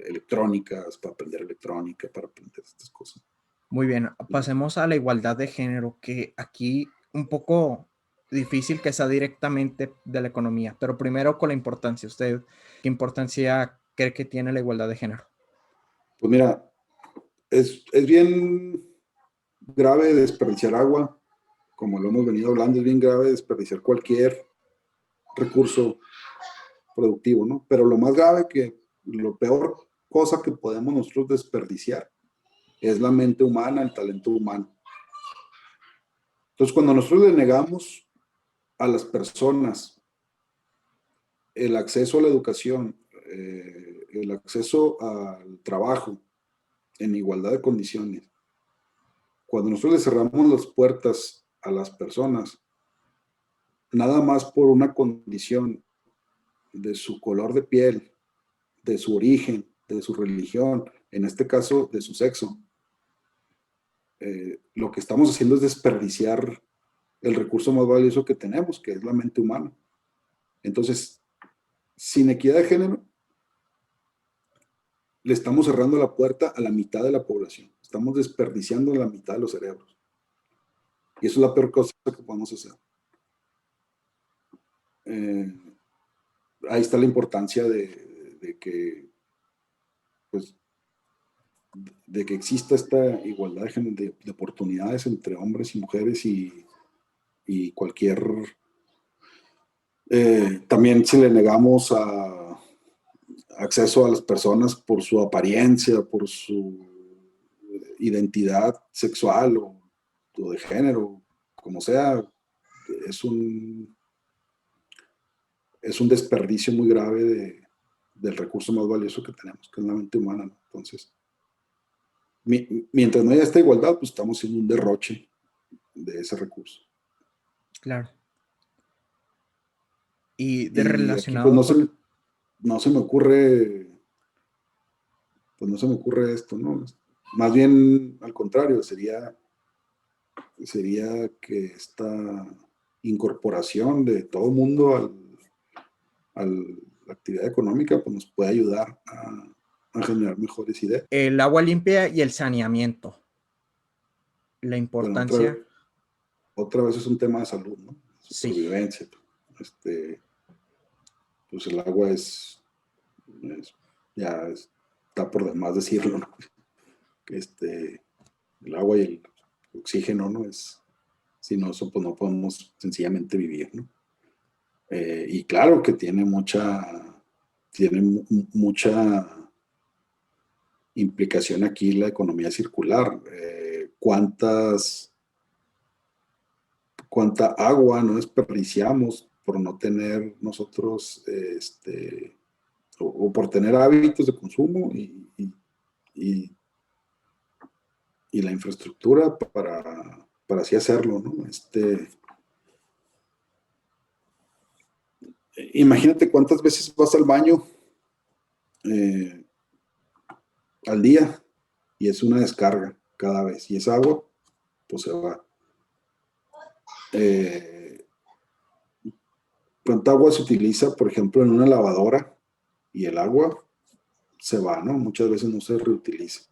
electrónicas, para aprender electrónica, para aprender estas cosas. Muy bien, pasemos a la igualdad de género, que aquí un poco difícil que sea directamente de la economía, pero primero con la importancia. ¿Usted qué importancia cree que tiene la igualdad de género? Pues mira, es bien grave desperdiciar agua, como lo hemos venido hablando, es bien grave desperdiciar cualquier recurso productivo, ¿no? Pero lo más grave, lo peor cosa que podemos nosotros desperdiciar es la mente humana, el talento humano. Entonces, cuando nosotros le negamos a las personas el acceso a la educación, el acceso al trabajo en igualdad de condiciones, cuando nosotros le cerramos las puertas a las personas, nada más por una condición de su color de piel, de su origen, de su religión, en este caso de su sexo, lo que estamos haciendo es desperdiciar el recurso más valioso que tenemos, que es la mente humana. Entonces, sin equidad de género, le estamos cerrando la puerta a la mitad de la población. Estamos desperdiciando la mitad de los cerebros. Y eso es la peor cosa que podemos hacer. Eh, Ahí está la importancia de que, pues, de que exista esta igualdad de oportunidades entre hombres y mujeres, y cualquier... también si le negamos acceso a las personas por su apariencia, por su identidad sexual o de género, como sea, es un desperdicio muy grave del recurso más valioso que tenemos, que es la mente humana, ¿no? Entonces, mientras no haya esta igualdad, pues estamos en un derroche de ese recurso. Claro. Y de Y aquí pues relacionado con... no se me ocurre, pues no se me ocurre esto, ¿no? Más bien al contrario, sería que esta incorporación de todo el mundo a la actividad económica pues nos puede ayudar a generar mejores ideas. El agua limpia y el saneamiento. La Bueno, importancia, otra vez es un tema de salud, ¿no? sí, Supervivencia. Pues el agua ya está por demás decirlo, ¿no? El agua y el oxígeno, ¿no? Si no, eso pues no podemos sencillamente vivir, ¿no? Y claro que tiene mucha implicación aquí la economía circular. ¿Cuánta agua no desperdiciamos por no tener nosotros, o por tener hábitos de consumo y y la infraestructura para así hacerlo, ¿no? Imagínate cuántas veces vas al baño eh, al día y es una descarga cada vez. Y esa agua, pues se va. Eh, ¿Cuánta agua se utiliza, por ejemplo, en una lavadora? Y el agua se va, ¿no? Muchas veces no se reutiliza.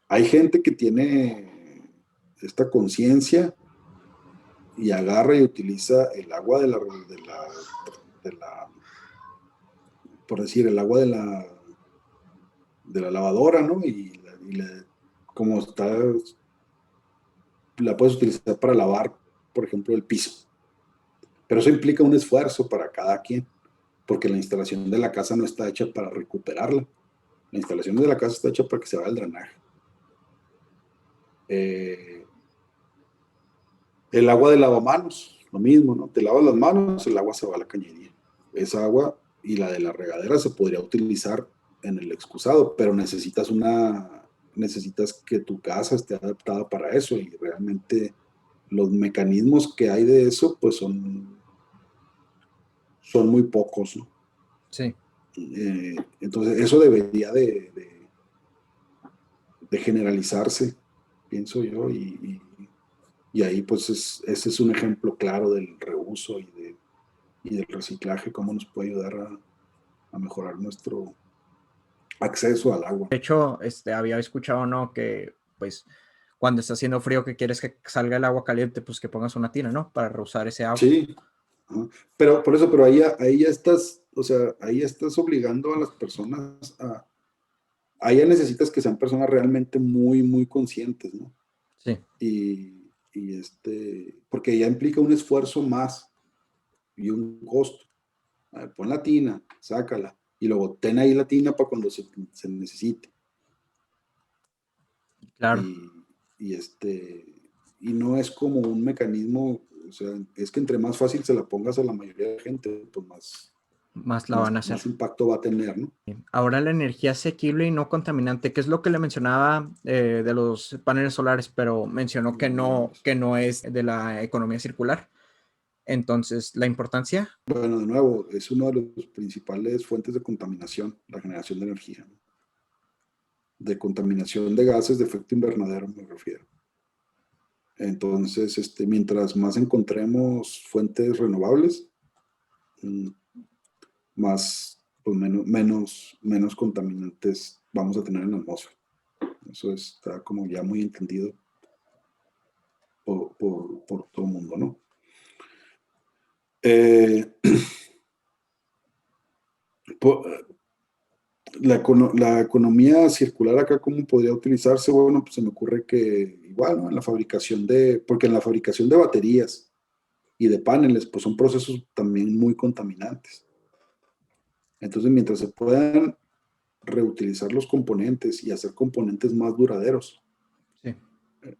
Hay gente que tiene esta conciencia y agarra y utiliza el agua de la, por decir, el agua de la lavadora, ¿no? Como está, la puedes utilizar para lavar, por ejemplo, el piso. Pero eso implica un esfuerzo para cada quien, porque la instalación de la casa no está hecha para recuperarla. La instalación de la casa está hecha para que se vaya el drenaje. Eh, el agua de lavamanos, lo mismo, ¿no? Te lavas las manos, el agua se va a la cañería. Esa agua y la de la regadera se podría utilizar en el excusado, pero necesitas que tu casa esté adaptada para eso y realmente los mecanismos que hay de eso, pues son muy pocos, ¿no? Sí. Entonces, eso debería de generalizarse, pienso yo, y ahí pues ese es un ejemplo claro del reuso y del reciclaje, cómo nos puede ayudar a mejorar nuestro acceso al agua. De hecho, había escuchado, ¿no? Que pues cuando está haciendo frío que quieres que salga el agua caliente, pues que pongas una tina, ¿no? Para reusar ese agua. Sí, ajá. Pero por eso, pero ahí ya estás, o sea, ahí ya estás obligando a las personas ahí ya necesitas que sean personas realmente muy, muy conscientes, ¿no? Sí, Porque ya implica un esfuerzo más y un costo. A ver, pon la tina, sácala, y luego ten ahí la tina para cuando se necesite. claro. Y, y y no es como un mecanismo, o sea, es que entre más fácil se la pongas a la mayoría de gente, pues Más la van a hacer. más impacto va a tener, ¿no? Ahora la energía asequible y no contaminante, que es lo que le mencionaba de los paneles solares, pero mencionó que no es de la economía circular. Entonces, la importancia. Bueno, de nuevo, es una de las principales fuentes de contaminación, la generación de energía, ¿no? De contaminación de gases de efecto invernadero, me refiero. Entonces, mientras más encontremos fuentes renovables, mm, más, pues menos contaminantes vamos a tener en la atmósfera. Eso está como ya muy entendido por todo el mundo, ¿no? Eh, po- la economía circular acá, ¿cómo podría utilizarse? Bueno, pues se me ocurre que igual, ¿no? Porque en la fabricación de baterías y de paneles, pues son procesos también muy contaminantes. Entonces, mientras se puedan reutilizar los componentes y hacer componentes más duraderos, Sí,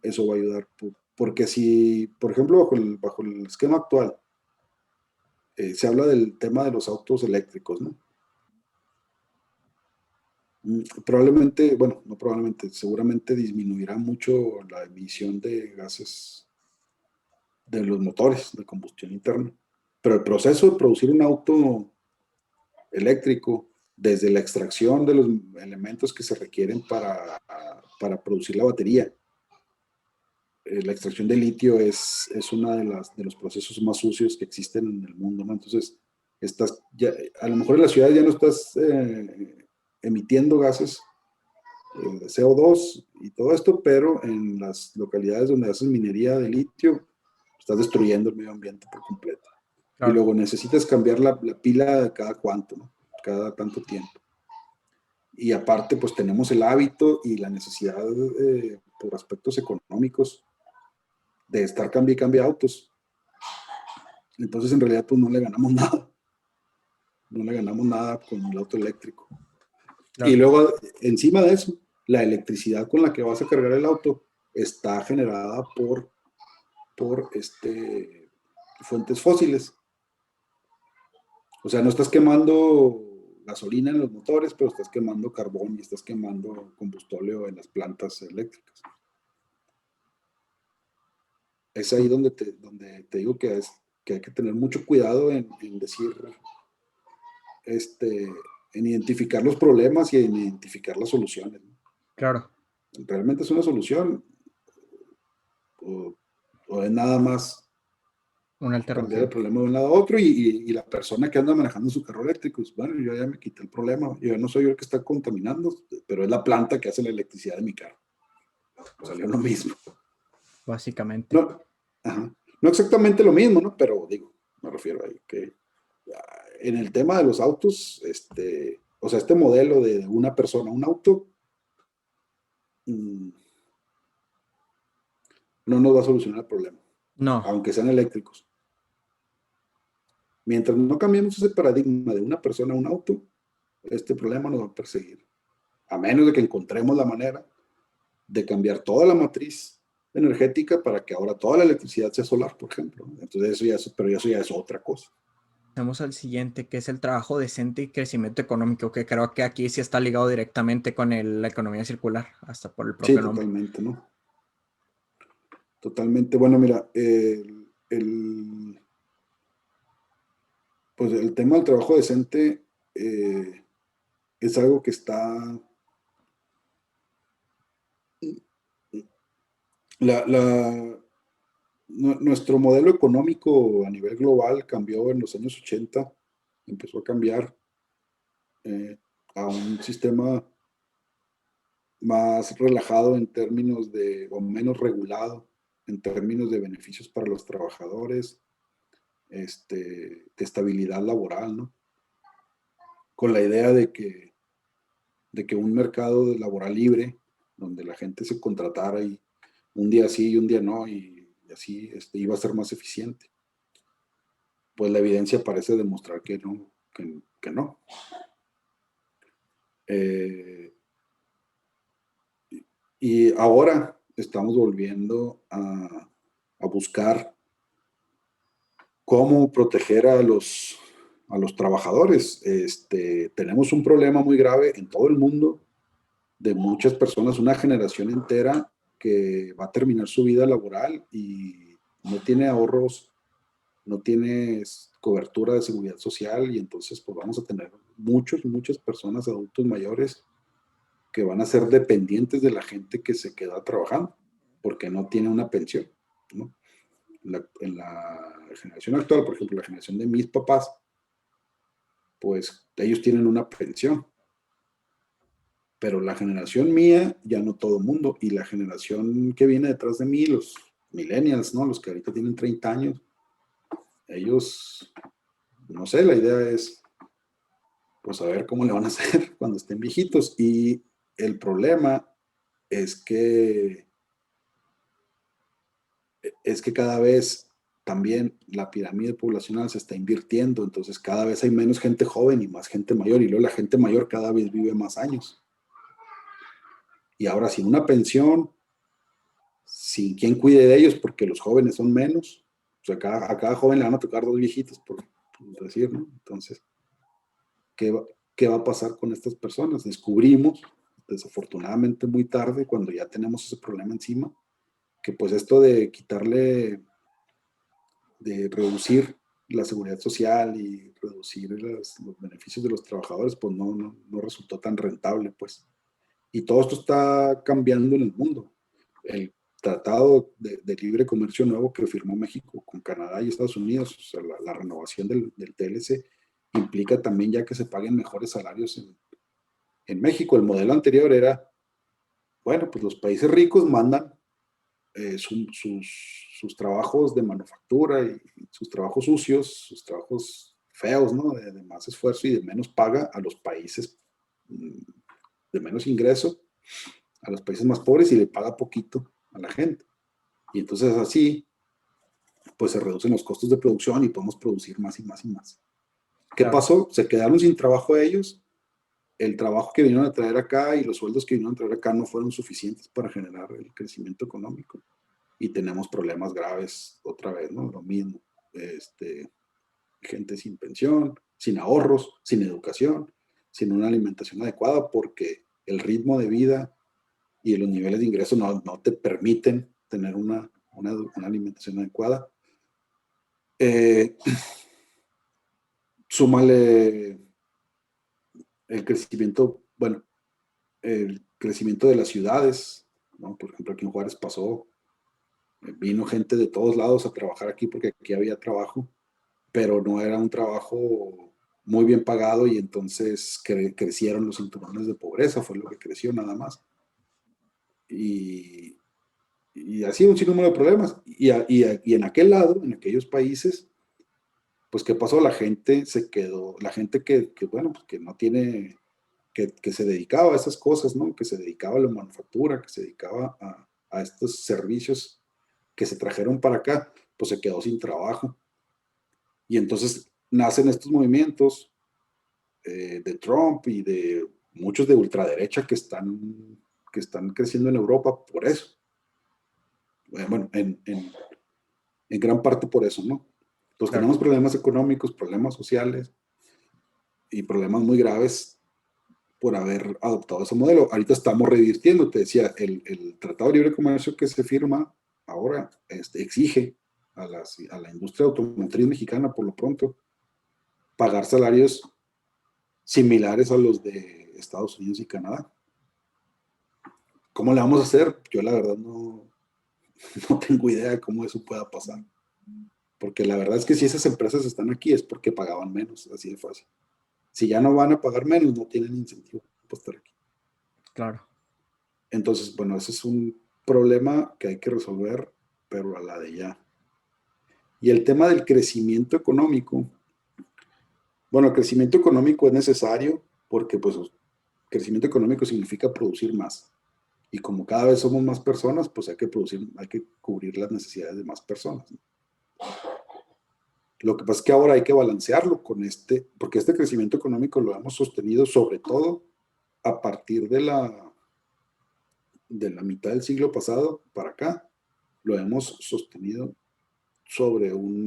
eso va a ayudar. Porque si, por ejemplo, bajo el esquema actual, se habla del tema de los autos eléctricos, ¿no? Probablemente, bueno, no probablemente, seguramente disminuirá mucho la emisión de gases de los motores de combustión interna. Pero el proceso de producir un auto eléctrico, desde la extracción de los elementos que se requieren para producir la batería, la extracción de litio es uno de los procesos más sucios que existen en el mundo, ¿no? Entonces, a lo mejor en la ciudad ya no estás emitiendo gases de CO2 y todo esto, pero en las localidades donde haces minería de litio, estás destruyendo el medio ambiente por completo. Y claro. luego necesitas cambiar la pila cada cuánto, ¿no? Cada tanto tiempo. Y aparte, pues tenemos el hábito y la necesidad por aspectos económicos de estar cambia y cambia autos. Entonces, en realidad, pues no le ganamos nada. No le ganamos nada con el auto eléctrico. Y Claro. luego, encima de eso, la electricidad con la que vas a cargar el auto está generada por fuentes fósiles. O sea, no estás quemando gasolina en los motores, pero estás quemando carbón y estás quemando combustóleo en las plantas eléctricas. Es ahí donde te digo que hay que tener mucho cuidado en decir, en identificar los problemas y en identificar las soluciones, ¿no? Claro, ¿Realmente es una solución o, o es nada más una cambiar el alternativa. problema de un lado a otro y la persona que anda manejando su carro eléctrico, pues, bueno, yo ya me quité el problema, yo no soy yo el que está contaminando, pero es la planta que hace la electricidad de mi carro. Salió lo mismo. Básicamente. No, ajá, no exactamente lo mismo, ¿no? Pero digo, me refiero a que en el tema de los autos, o sea, este modelo de una persona, un auto, mm, no nos va a solucionar el problema, No, aunque sean eléctricos. Mientras no cambiemos ese paradigma de una persona a un auto, este problema nos va a perseguir. A menos de que encontremos la manera de cambiar toda la matriz energética para que ahora toda la electricidad sea solar, por ejemplo. Entonces pero eso ya es otra cosa. pasemos al siguiente, que es el trabajo decente y crecimiento económico, que creo que aquí sí está ligado directamente con la economía circular, hasta por el Sí, propio nombre. totalmente, ¿no? Totalmente. Bueno, mira, pues el tema del trabajo decente es algo que está... Nuestro modelo económico a nivel global cambió en los años 80, empezó a cambiar eh, a un sistema más relajado en términos o menos regulado en términos de beneficios para los trabajadores, de estabilidad laboral, ¿no? Con la idea de que un mercado laboral libre, donde la gente se contratara y un día sí y un día no, y así iba a ser más eficiente. Pues la evidencia parece demostrar que no, que no. Eh, y ahora estamos volviendo a buscar cómo proteger a los trabajadores. Tenemos un problema muy grave en todo el mundo de muchas personas, una generación entera que va a terminar su vida laboral y no tiene ahorros, no tiene cobertura de seguridad social y entonces pues vamos a tener muchas personas, adultos mayores, que van a ser dependientes de la gente que se queda trabajando porque no tiene una pensión, ¿no? En la generación actual, por ejemplo, la generación de mis papás, pues ellos tienen una pensión, pero la generación mía ya no todo el mundo, y la generación que viene detrás de mí, los millennials, ¿no? Los que ahorita tienen 30 años, ellos, no sé, la idea es, pues a ver cómo le van a hacer cuando estén viejitos, y el problema es que, cada vez también la pirámide poblacional se está invirtiendo, entonces cada vez hay menos gente joven y más gente mayor, y luego la gente mayor cada vez vive más años. Y ahora sin una pensión, sin quien cuide de ellos, porque los jóvenes son menos. O sea, a cada joven le van a tocar dos viejitos, por decir, ¿no? Entonces, ¿qué qué va a pasar con estas personas? Descubrimos, desafortunadamente muy tarde, cuando ya tenemos ese problema encima, que pues esto de de reducir la seguridad social y reducir los beneficios de los trabajadores, pues no resultó tan rentable, pues. Y todo esto está cambiando en el mundo. El tratado de libre comercio nuevo que firmó México con Canadá y Estados Unidos, o sea, la renovación del TLC, implica también ya que se paguen mejores salarios en México. El modelo anterior era, bueno, pues los países ricos mandan sus trabajos de manufactura y sus trabajos sucios, sus trabajos feos, ¿no? De más esfuerzo y de menos paga a los países de menos ingreso, a los países más pobres, y le paga poquito a la gente. Y entonces así, pues se reducen los costos de producción y podemos producir más y más y más. ¿Qué Claro. pasó? Se quedaron sin trabajo ellos. El trabajo que vinieron a traer acá y los sueldos que vinieron a traer acá no fueron suficientes para generar el crecimiento económico. Y tenemos problemas graves otra vez, ¿no? Lo mismo. Gente sin pensión, sin ahorros, sin educación. sin una alimentación adecuada, porque el ritmo de vida y los niveles de ingreso no te permiten tener una alimentación adecuada. Súmale el crecimiento, bueno, el crecimiento de las ciudades, ¿no? Por ejemplo, aquí en Juárez pasó, vino gente de todos lados a trabajar aquí porque aquí había trabajo, pero no era un trabajo muy bien pagado y entonces crecieron los cinturones de pobreza, fue lo que creció nada más. Y, y así un sinnúmero de problemas. Y en aquel lado, en aquellos países, pues ¿qué pasó? La gente se quedó, la gente bueno, pues que no tiene, que se dedicaba a esas cosas, ¿no? Que se dedicaba a la manufactura, que se dedicaba a estos servicios que se trajeron para acá, pues se quedó sin trabajo. Y entonces nacen estos movimientos de Trump y de muchos de ultraderecha que están creciendo en Europa por eso. Bueno, en gran parte por eso, ¿no? Entonces Claro. tenemos problemas económicos, problemas sociales y problemas muy graves por haber adoptado ese modelo. Ahorita estamos revirtiendo, te decía, el Tratado de Libre Comercio que se firma ahora exige a la industria automotriz mexicana, por lo pronto, pagar salarios similares a los de Estados Unidos y Canadá. ¿Cómo le vamos a hacer? Yo la verdad no tengo idea de cómo eso pueda pasar. Porque la verdad es que si esas empresas están aquí es porque pagaban menos, así de fácil. Si ya no van a pagar menos, no tienen incentivo para estar aquí. Claro. Entonces, bueno, ese es un problema que hay que resolver, pero a la de ya. Y el tema del crecimiento económico. Bueno, el crecimiento económico es necesario porque pues crecimiento económico significa producir más. Y como cada vez somos más personas, pues hay que producir, hay que cubrir las necesidades de más personas, ¿no? Lo que pasa es que ahora hay que balancearlo con porque este crecimiento económico lo hemos sostenido sobre todo a partir de la mitad del siglo pasado para acá. Lo hemos sostenido sobre a un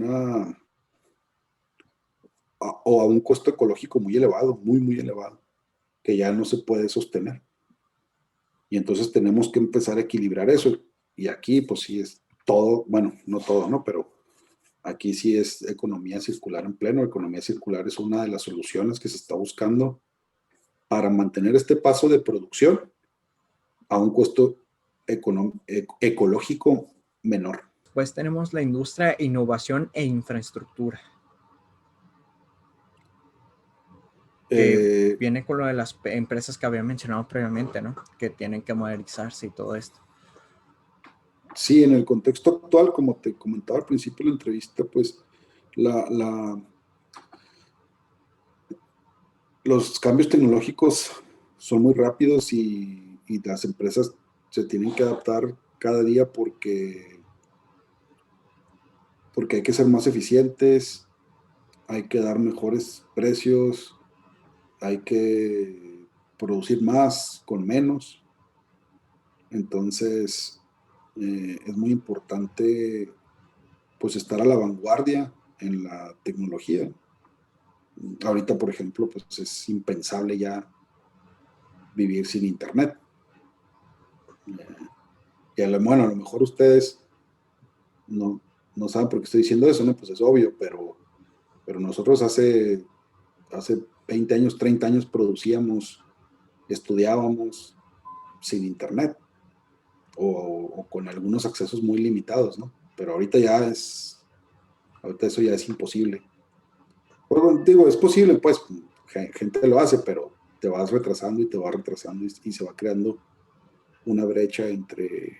costo ecológico muy elevado, muy elevado, que ya no se puede sostener. Y entonces tenemos que empezar a equilibrar eso. Y aquí, pues sí es todo, bueno, no todo, ¿no? Pero aquí sí es economía circular en pleno. Economía circular es una de las soluciones que se está buscando para mantener este paso de producción a un costo ecológico menor. Pues tenemos la industria, innovación e infraestructura, que Eh, viene con lo de las empresas que había mencionado previamente, ¿no? Que tienen que modernizarse y todo esto. sí, en el contexto actual, como te comentaba al principio de la entrevista, pues la, la, los cambios tecnológicos son muy rápidos y las empresas se tienen que adaptar cada día porque hay que ser más eficientes, hay que dar mejores precios, hay que producir más con menos. Entonces, es muy importante pues estar a la vanguardia en la tecnología. Ahorita, por ejemplo, pues es impensable ya vivir sin internet. Y bueno, a lo mejor ustedes no, no saben por qué estoy diciendo eso, ¿no? Pues es obvio, pero nosotros hace 20 años, 30 años producíamos, estudiábamos sin internet o con algunos accesos muy limitados, ¿no? Pero ahorita eso ya es imposible. Bueno, digo, es posible, pues, gente lo hace, pero te vas retrasando y te vas retrasando y se va creando una brecha entre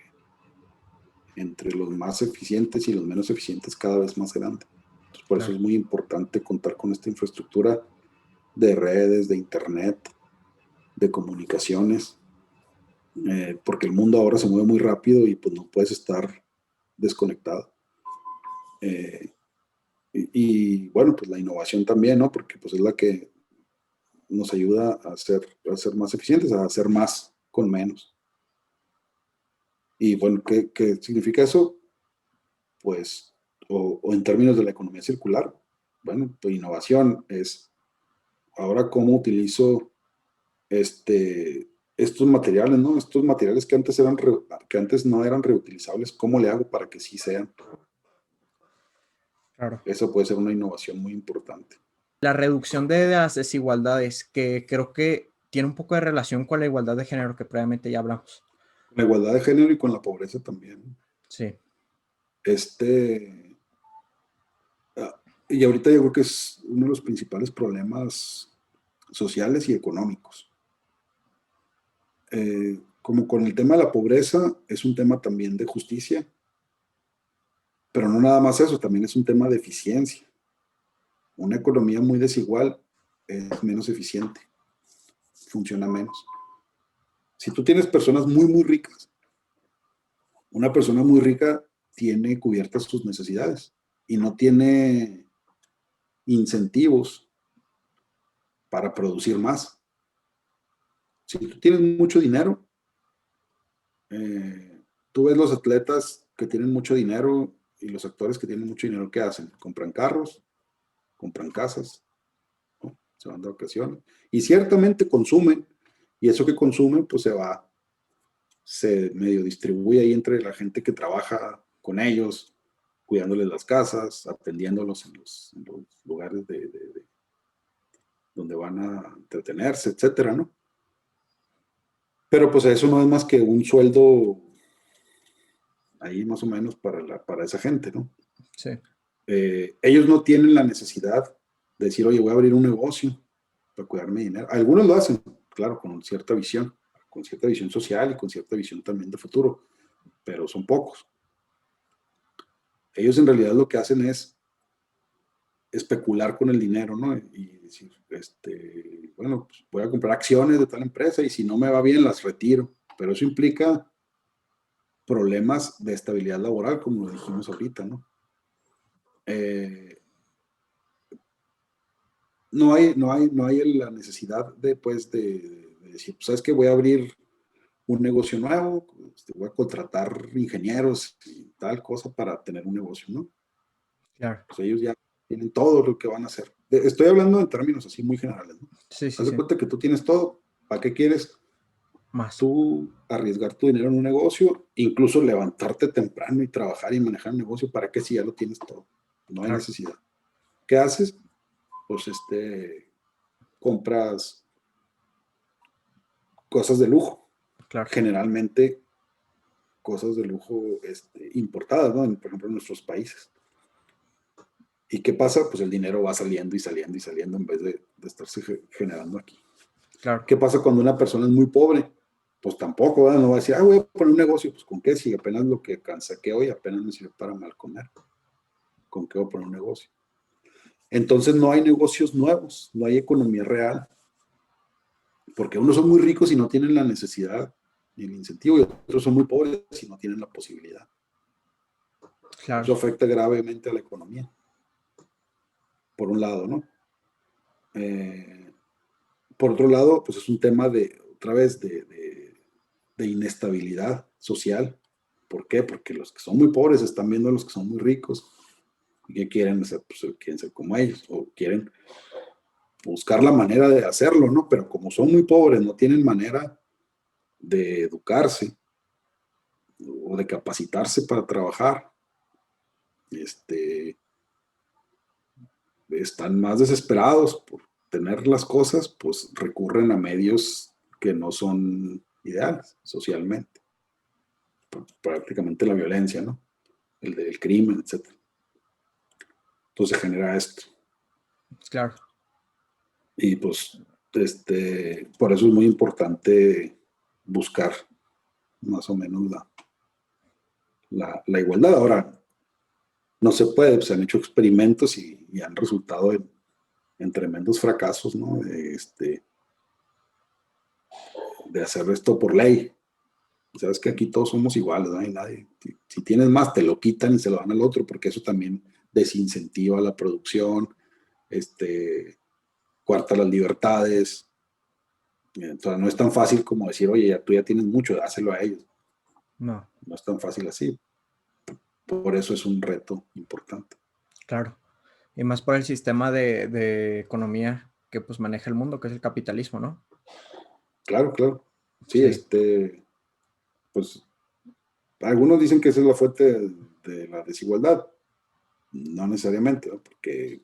los más eficientes y los menos eficientes cada vez más grande. Entonces, por eso Claro. es muy importante contar con esta infraestructura de redes, de internet, de comunicaciones, porque el mundo ahora se mueve muy rápido y pues no puedes estar desconectado. Eh, bueno, pues la innovación también, ¿no? Porque pues es la que nos ayuda a ser más eficientes, a hacer más con menos. Y bueno, ¿qué significa eso? Pues, o en términos de la economía circular, bueno, tu innovación es ahora cómo utilizo estos materiales, ¿no? Estos materiales que antes no eran reutilizables, ¿cómo le hago para que sí sean? Claro. Eso puede ser una innovación muy importante. La reducción de las desigualdades, que creo que tiene un poco de relación con la igualdad de género que previamente ya hablamos. La igualdad de género y con la pobreza también. Sí, Este, y ahorita yo creo que es uno de los principales problemas sociales y económicos. Como con el tema de la pobreza, es un tema también de justicia, pero no nada más eso, también es un tema de eficiencia. Una economía muy desigual es menos eficiente, funciona menos. Si tú tienes personas muy, muy ricas, una persona muy rica tiene cubiertas sus necesidades y no tiene incentivos para producir más. Si tú tienes mucho dinero, tú ves los atletas que tienen mucho dinero y los actores que tienen mucho dinero, ¿qué hacen? Compran carros, compran casas, ¿no? Se van de vacaciones y ciertamente consumen, y eso que consumen pues se medio distribuye ahí entre la gente que trabaja con ellos, cuidándoles las casas, atendiéndolos en los lugares donde van a entretenerse, etcétera, ¿no? Pero pues eso no es más que un sueldo ahí más o menos para esa gente, ¿no? sí, Ellos no tienen la necesidad de decir, oye, voy a abrir un negocio para cuidar mi dinero. Algunos lo hacen, claro, con cierta visión social y con cierta visión también de futuro, pero son pocos. Ellos en realidad lo que hacen es especular con el dinero, ¿no? Y decir, bueno, pues voy a comprar acciones de tal empresa y si no me va bien las retiro, pero eso implica problemas de estabilidad laboral, como lo dijimos ahorita, ¿no? Eh, no hay la necesidad de decir, pues, ¿sabes qué? Voy a abrir un negocio nuevo, voy a contratar ingenieros y tal cosa para tener un negocio, ¿no? claro. Pues ellos ya tienen todo lo que van a hacer. Estoy hablando en términos así muy generales, ¿no? Sí, sí, Haz de sí. cuenta que tú tienes todo, ¿para qué quieres Más. tú arriesgar tu dinero en un negocio, incluso levantarte temprano y trabajar y manejar un negocio? ¿Para qué si ya lo tienes todo? No hay Claro, necesidad. ¿Qué haces? Pues compras cosas de lujo, claro. generalmente cosas de lujo importadas, ¿no? Por ejemplo, en nuestros países. ¿Y qué pasa? Pues el dinero va saliendo y saliendo y saliendo en vez de estarse generando aquí. Claro. ¿Qué pasa cuando una persona es muy pobre? Pues tampoco, ¿verdad? No va a decir, voy a poner un negocio. Pues ¿con qué? Si apenas lo que saqué hoy apenas me sirve para mal comer. ¿Con qué voy a poner un negocio? Entonces no hay negocios nuevos, no hay economía real, porque unos son muy ricos y no tienen la necesidad ni el incentivo, y otros son muy pobres y no tienen la posibilidad. Eso Claro. afecta gravemente a la economía, por un lado, ¿no? Eh, por otro lado, pues es un tema otra vez, de inestabilidad social. ¿Por qué? Porque los que son muy pobres están viendo a los que son muy ricos y que quieren hacer, pues, quieren ser como ellos o quieren buscar la manera de hacerlo, ¿no? Pero como son muy pobres, no tienen manera de educarse o de capacitarse para trabajar, este, están más desesperados por tener las cosas, pues recurren a medios que no son ideales socialmente, prácticamente la violencia, ¿no? El del crimen, etcétera. Entonces se genera esto. Claro. Y pues, por eso es muy importante buscar más o menos la igualdad. Ahora, no se puede, pues, se han hecho experimentos y han resultado en tremendos fracasos, ¿no? De hacer esto por ley. Sabes que aquí todos somos iguales, no hay nadie. Si tienes más, te lo quitan y se lo dan al otro, porque eso también desincentiva la producción, cuarta las libertades. Entonces no es tan fácil como decir, oye, tú ya tienes mucho, dáselo a ellos. No, No es tan fácil así. Por eso es un reto importante. claro. Y más por el sistema de economía que pues maneja el mundo, que es el capitalismo, ¿no? Claro, claro. Sí, Sí, pues algunos dicen que esa es la fuente de la desigualdad. No necesariamente, ¿no? Porque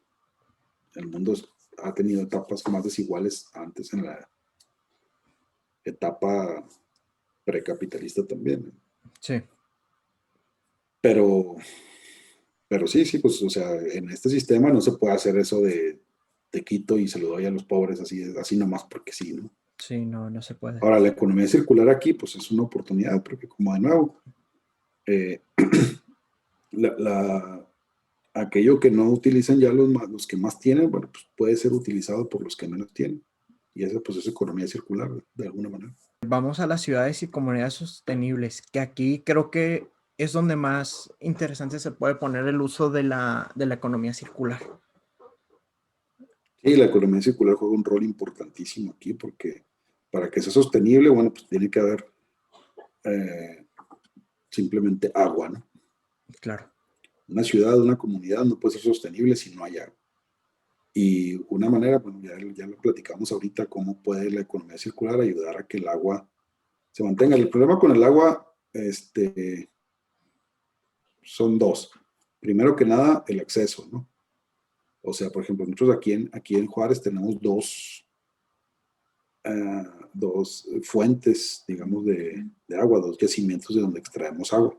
el mundo ha tenido etapas más desiguales antes en la etapa precapitalista también, ¿no? sí, Pero, pero sí, sí, pues, o sea, en este sistema no se puede hacer eso de te quito y se lo doy a los pobres así, así nomás porque sí, ¿no? sí, no, no se puede. Ahora, la economía circular aquí, pues es una oportunidad, porque como de nuevo, eh, la, la- aquello que no utilizan ya los que más tienen, bueno, pues puede ser utilizado por los que menos tienen. Y esa pues es economía circular, de alguna manera. Vamos a las ciudades y comunidades sostenibles, que aquí creo que es donde más interesante se puede poner el uso de la economía circular. Sí, la economía circular juega un rol importantísimo aquí, porque para que sea sostenible, bueno, pues tiene que haber eh, simplemente agua, ¿no? Claro, Una ciudad, una comunidad no puede ser sostenible si no hay agua. Y una manera, bueno, ya lo platicamos ahorita, cómo puede la economía circular ayudar a que el agua se mantenga. El problema con el agua, son dos. Primero que nada, el acceso, ¿no? O sea, por ejemplo, nosotros aquí en Juárez tenemos dos fuentes, digamos, de agua, dos yacimientos de donde extraemos agua.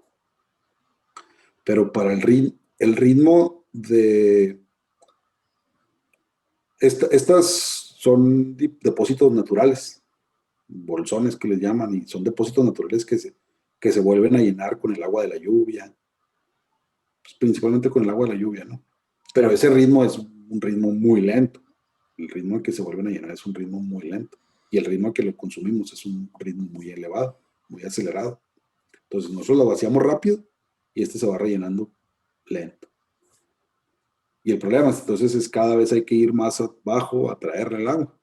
Pero para el ritmo de... estas son depósitos naturales, bolsones que les llaman, y son depósitos naturales que se vuelven a llenar con el agua de la lluvia, pues, principalmente con el agua de la lluvia, ¿no? Pero claro. ese ritmo es un ritmo muy lento. El ritmo en que se vuelven a llenar es un ritmo muy lento. Y el ritmo en que lo consumimos es un ritmo muy elevado, muy acelerado. Entonces nosotros lo vaciamos rápido y este se va rellenando lento. Y el problema entonces es cada vez hay que ir más abajo a traerle el agua.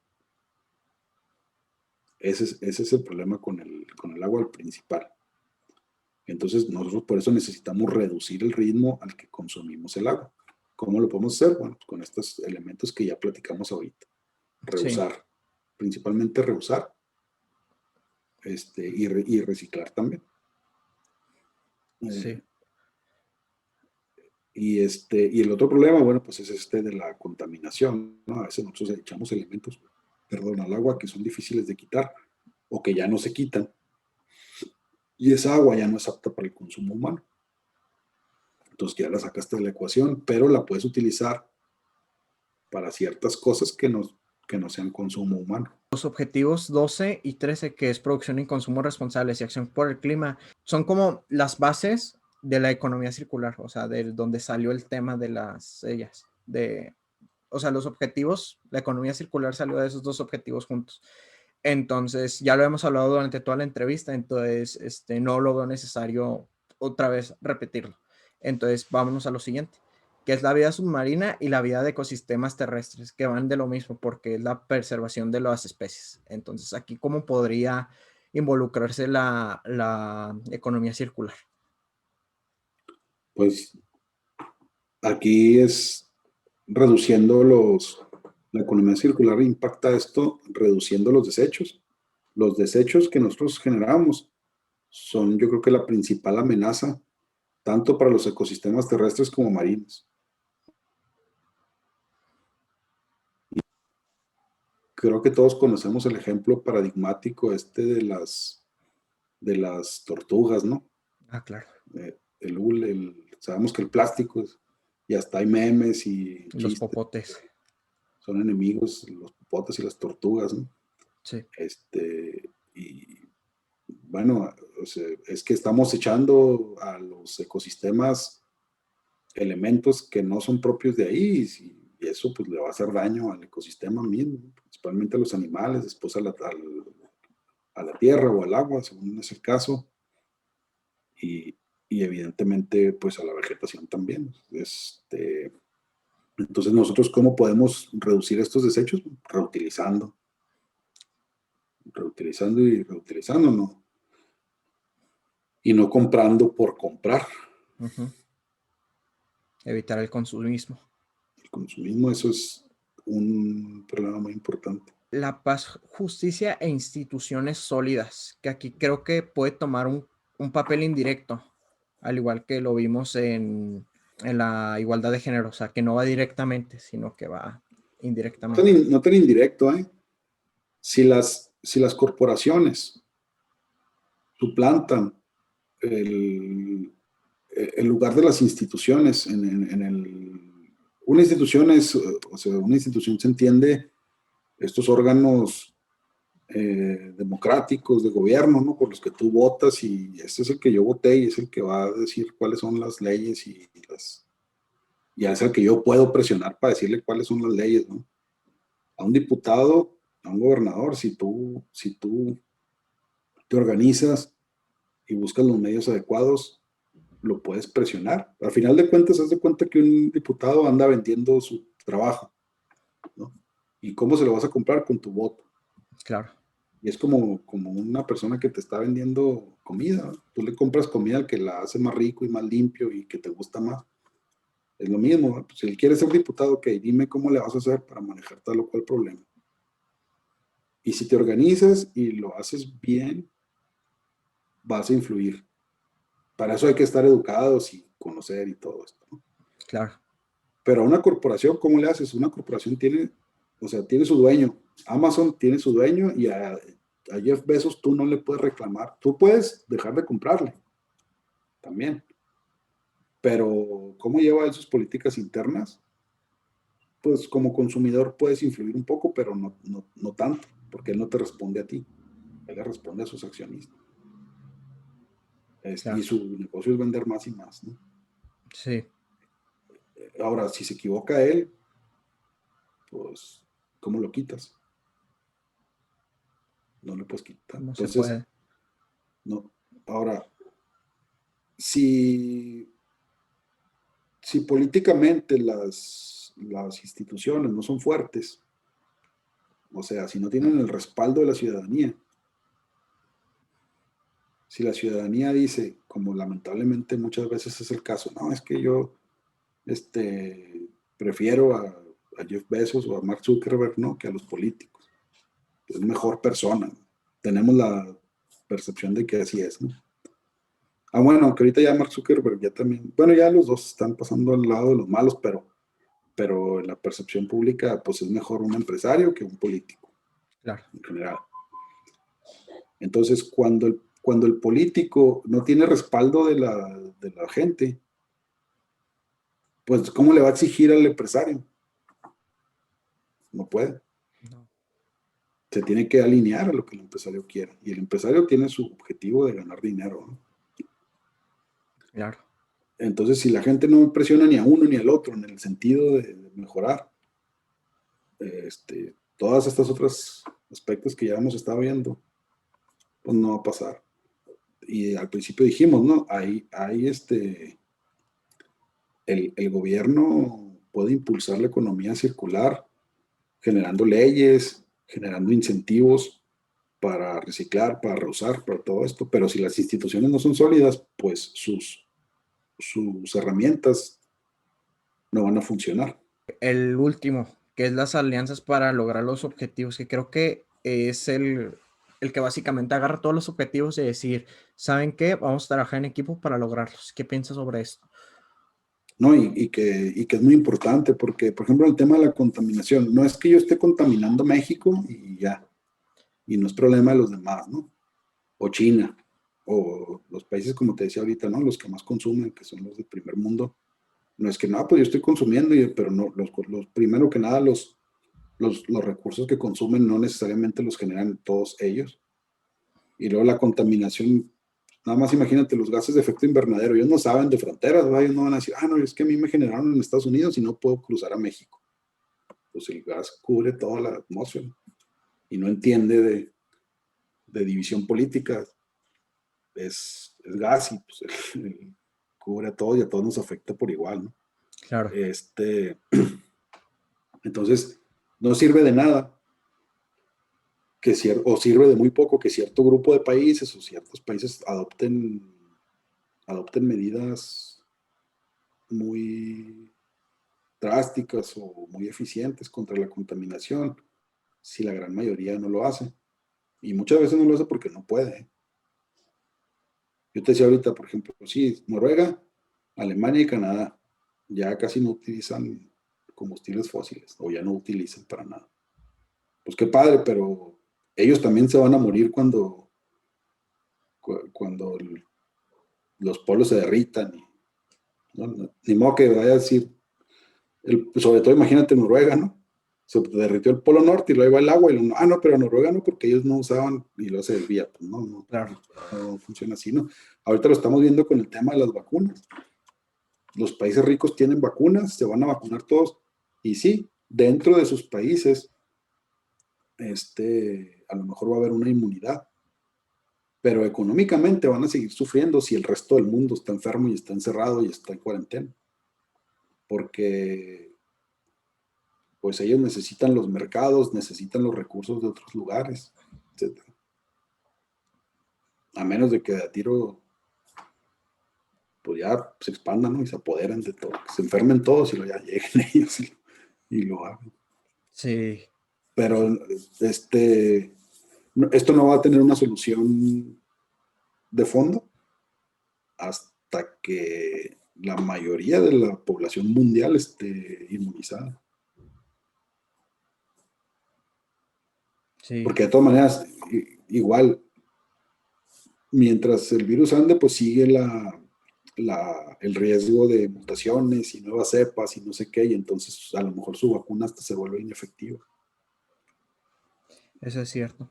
Ese es el problema con el agua principal. Entonces nosotros por eso necesitamos reducir el ritmo al que consumimos el agua. ¿Cómo lo podemos hacer? Bueno, pues con estos elementos que ya platicamos ahorita. Sí, Reusar, principalmente reusar, y reciclar también. Eh, sí, y el otro problema, bueno, pues es este de la contaminación, ¿no? A veces nosotros echamos elementos, perdón, al agua que son difíciles de quitar o que ya no se quitan y esa agua ya no es apta para el consumo humano. Entonces ya la sacaste de la ecuación, pero la puedes utilizar para ciertas cosas que no sean consumo humano. los objetivos 12 y 13, que es producción y consumo responsables y acción por el clima, son como las bases de la economía circular, o sea, de donde salió el tema de las ellas, o sea, los objetivos, la economía circular salió de esos dos objetivos juntos. Entonces, ya lo hemos hablado durante toda la entrevista, entonces no lo veo necesario otra vez repetirlo. Entonces, vámonos a lo siguiente, que es la vida submarina y la vida de ecosistemas terrestres, que van de lo mismo, porque es la preservación de las especies. Entonces, aquí, ¿cómo podría involucrarse la economía circular? Pues aquí es reduciendo la economía circular impacta esto reduciendo los desechos. Los desechos que nosotros generamos son, yo creo que la principal amenaza, tanto para los ecosistemas terrestres como marinos. Creo que todos conocemos el ejemplo paradigmático de las tortugas, ¿no? Ah, claro. El hule, sabemos que el plástico y hasta hay memes y Los chistes, popotes. son enemigos los popotes y las tortugas, ¿no? Sí, Y bueno, o sea, es que estamos echando a los ecosistemas elementos que no son propios de ahí y eso pues le va a hacer daño al ecosistema mismo, principalmente a los animales, después a la tierra o al agua, según es el caso, y, y evidentemente pues a la vegetación también. Entonces nosotros, ¿cómo podemos reducir estos desechos? Reutilizando, reutilizando y reutilizando, ¿no? Y no comprando por comprar. ujú. Evitar el consumismo. El consumismo, eso es un problema muy importante. la paz, justicia e instituciones sólidas, que aquí creo que puede tomar un papel indirecto, al igual que lo vimos en la igualdad de género, o sea, que no va directamente, sino que va indirectamente. No tan indirecto, ¿eh? Si las corporaciones suplantan el, el lugar de las instituciones una institución es, o sea, una institución se entiende estos órganos democráticos de gobierno, ¿no? Por los que tú votas y este es el que yo voté y es el que va a decir cuáles son las leyes y es el que yo puedo presionar para decirle cuáles son las leyes, ¿no? A un diputado, a un gobernador, si tú te organizas y buscas los medios adecuados, lo puedes presionar. Al final de cuentas, haz de cuenta que un diputado anda vendiendo su trabajo, ¿no? ¿Y cómo se lo vas a comprar? Con tu voto. Claro, Y es como una persona que te está vendiendo comida, ¿no? Tú le compras comida al que la hace más rico y más limpio y que te gusta más. Es lo mismo, ¿no? Pues si él quiere ser diputado, ok, dime cómo le vas a hacer para manejar tal o cual problema. Y si te organizas y lo haces bien, vas a influir. Para eso hay que estar educados y conocer y todo esto, ¿no? claro, Pero a una corporación, ¿cómo le haces? Una corporación tiene, o sea, tiene su dueño. Amazon tiene su dueño y a Jeff Bezos tú no le puedes reclamar. Tú puedes dejar de comprarle también. Pero ¿cómo lleva él sus políticas internas? Pues como consumidor puedes influir un poco, pero no tanto, porque él no te responde a ti. Él le responde a sus accionistas. Y claro, su negocio es vender más y más, ¿no? sí, Ahora, si se equivoca él, pues, ¿cómo lo quitas? No lo puedes quitar. no se Entonces, puede. no. Ahora, si, si políticamente las instituciones no son fuertes, o sea, si no tienen el respaldo de la ciudadanía, si la ciudadanía dice, como lamentablemente muchas veces es el caso, no, es que yo prefiero a Jeff Bezos o a Mark Zuckerberg, ¿no? Que a los políticos. Es mejor persona. Tenemos la percepción de que así es, ¿no? Ah, bueno, aunque ahorita ya Mark Zuckerberg ya también, bueno, ya los dos están pasando al lado de los malos, pero en la percepción pública, pues es mejor un empresario que un político, Claro, en general. Entonces, cuando el político no tiene respaldo de la gente, pues, ¿cómo le va a exigir al empresario? No puede. no, Se tiene que alinear a lo que el empresario quiere. Y el empresario tiene su objetivo de ganar dinero, ¿no? claro, Entonces, si la gente no presiona ni a uno ni al otro en el sentido de mejorar, todas estas otras aspectos que ya hemos estado viendo, pues no va a pasar. Y al principio dijimos, ¿no? El gobierno puede impulsar la economía circular, generando leyes, generando incentivos para reciclar, para reusar, para todo esto, pero si las instituciones no son sólidas, pues sus herramientas no van a funcionar. el último, que es las alianzas para lograr los objetivos, que creo que es el que básicamente agarra todos los objetivos y decir, ¿saben qué? Vamos a trabajar en equipo para lograrlos. ¿Qué piensas sobre esto? ¿No? Y que es muy importante porque, por ejemplo, el tema de la contaminación, no es que yo esté contaminando México y ya, y no es problema de los demás, ¿no? O China, o los países, como te decía ahorita, ¿no? Los que más consumen, que son los del primer mundo. No es que, no, pues yo estoy consumiendo, pero no, primero que nada, los recursos que consumen no necesariamente los generan todos ellos. Y luego la contaminación, nada más imagínate los gases de efecto invernadero, ellos no saben de fronteras, ¿verdad? Ellos no van a decir, no, es que a mí me generaron en Estados Unidos y no puedo cruzar a México. Pues el gas cubre toda la atmósfera y no entiende de división política, es gas y pues, cubre todo y a todos nos afecta por igual, ¿no? Claro, Entonces, no sirve de nada o sirve de muy poco que cierto grupo de países o ciertos países adopten medidas muy drásticas o muy eficientes contra la contaminación, si la gran mayoría no lo hace. Y muchas veces no lo hace porque no puede. Yo te decía ahorita, por ejemplo, sí, Noruega, Alemania y Canadá ya casi no utilizan combustibles fósiles o ya no utilizan para nada. Pues qué padre, pero ellos también se van a morir cuando los polos se derritan. ¿No? Ni modo que vaya a decir, sobre todo imagínate Noruega, ¿no? Se derritió el polo norte y luego va el agua y no, pero Noruega no, porque ellos no usaban y luego se desvía. Pues Claro. no funciona así, ¿no? Ahorita lo estamos viendo con el tema de las vacunas. Los países ricos tienen vacunas, se van a vacunar todos, y sí, dentro de sus países, a lo mejor va a haber una inmunidad, pero económicamente van a seguir sufriendo si el resto del mundo está enfermo y está encerrado y está en cuarentena, porque pues ellos necesitan los mercados, necesitan los recursos de otros lugares, etc. A menos de que a tiro, pues ya se expandan, ¿no? Y se apoderan de todo, que se enfermen todos y luego ya lleguen ellos y lo hagan. Sí, Pero esto no va a tener una solución de fondo hasta que la mayoría de la población mundial esté inmunizada. sí, Porque de todas maneras, igual, mientras el virus ande, pues sigue el riesgo de mutaciones y nuevas cepas y no sé qué, y entonces a lo mejor su vacuna hasta se vuelve inefectiva. eso es cierto.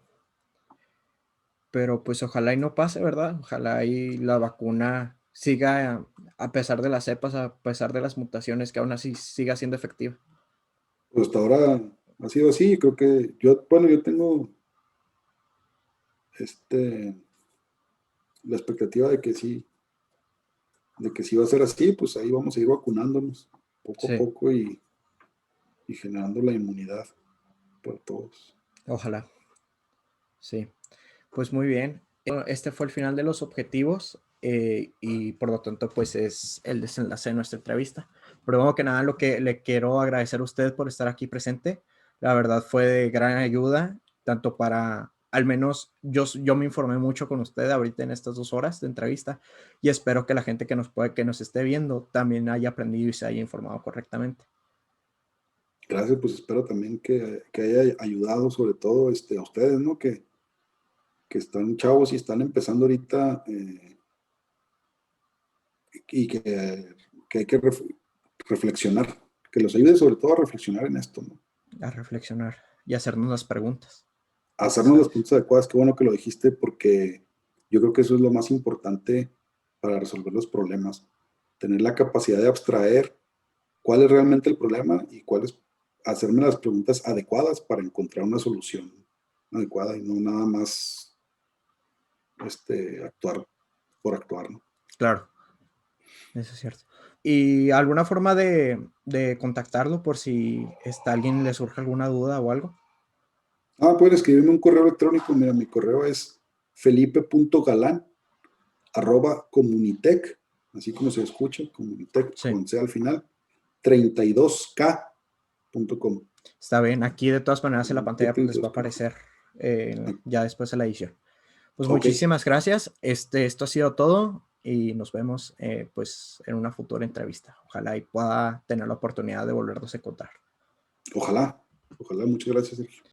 Pero pues ojalá y no pase, ¿verdad? Ojalá y la vacuna siga, a pesar de las cepas, a pesar de las mutaciones, que aún así siga siendo efectiva. Pues hasta ahora ha sido así, creo que yo tengo la expectativa de que si va a ser así, pues ahí vamos a ir vacunándonos poco a Sí, poco y generando la inmunidad para todos. ojalá. Sí, pues muy bien. Este fue el final de los objetivos y por lo tanto pues es el desenlace de nuestra entrevista. Primero que nada lo que le quiero agradecer a usted por estar aquí presente. La verdad fue de gran ayuda, tanto para, al menos yo me informé mucho con usted ahorita en estas 2 horas de entrevista y espero que la gente que nos esté viendo también haya aprendido y se haya informado correctamente. Gracias, pues espero también que haya ayudado sobre todo a ustedes, ¿no? Que están chavos y están empezando ahorita y que hay que reflexionar, que los ayude sobre todo a reflexionar en esto, ¿no? A reflexionar y hacernos las preguntas A hacernos las necesarias. preguntas adecuadas. Qué bueno que lo dijiste porque yo creo que eso es lo más importante para resolver los problemas. Tener la capacidad de abstraer cuál es realmente el problema y hacerme las preguntas adecuadas para encontrar una solución adecuada y no nada más actuar por actuar, ¿no? Claro. Eso es cierto. ¿Y alguna forma de contactarlo por si alguien le surge alguna duda o algo? Pueden escribirme un correo electrónico. Mira, mi correo es felipe.galan@comunitec, así como se escucha, comunitec Sí, con C al final, 32k.com. está bien. Aquí de todas maneras en la Comunitec pantalla pues les va a 32k. aparecer ya después de la edición. Pues Ok, muchísimas gracias. Esto ha sido todo y nos vemos pues en una futura entrevista. Ojalá y pueda tener la oportunidad de volvernos a encontrar. ojalá, muchas gracias, Sergio.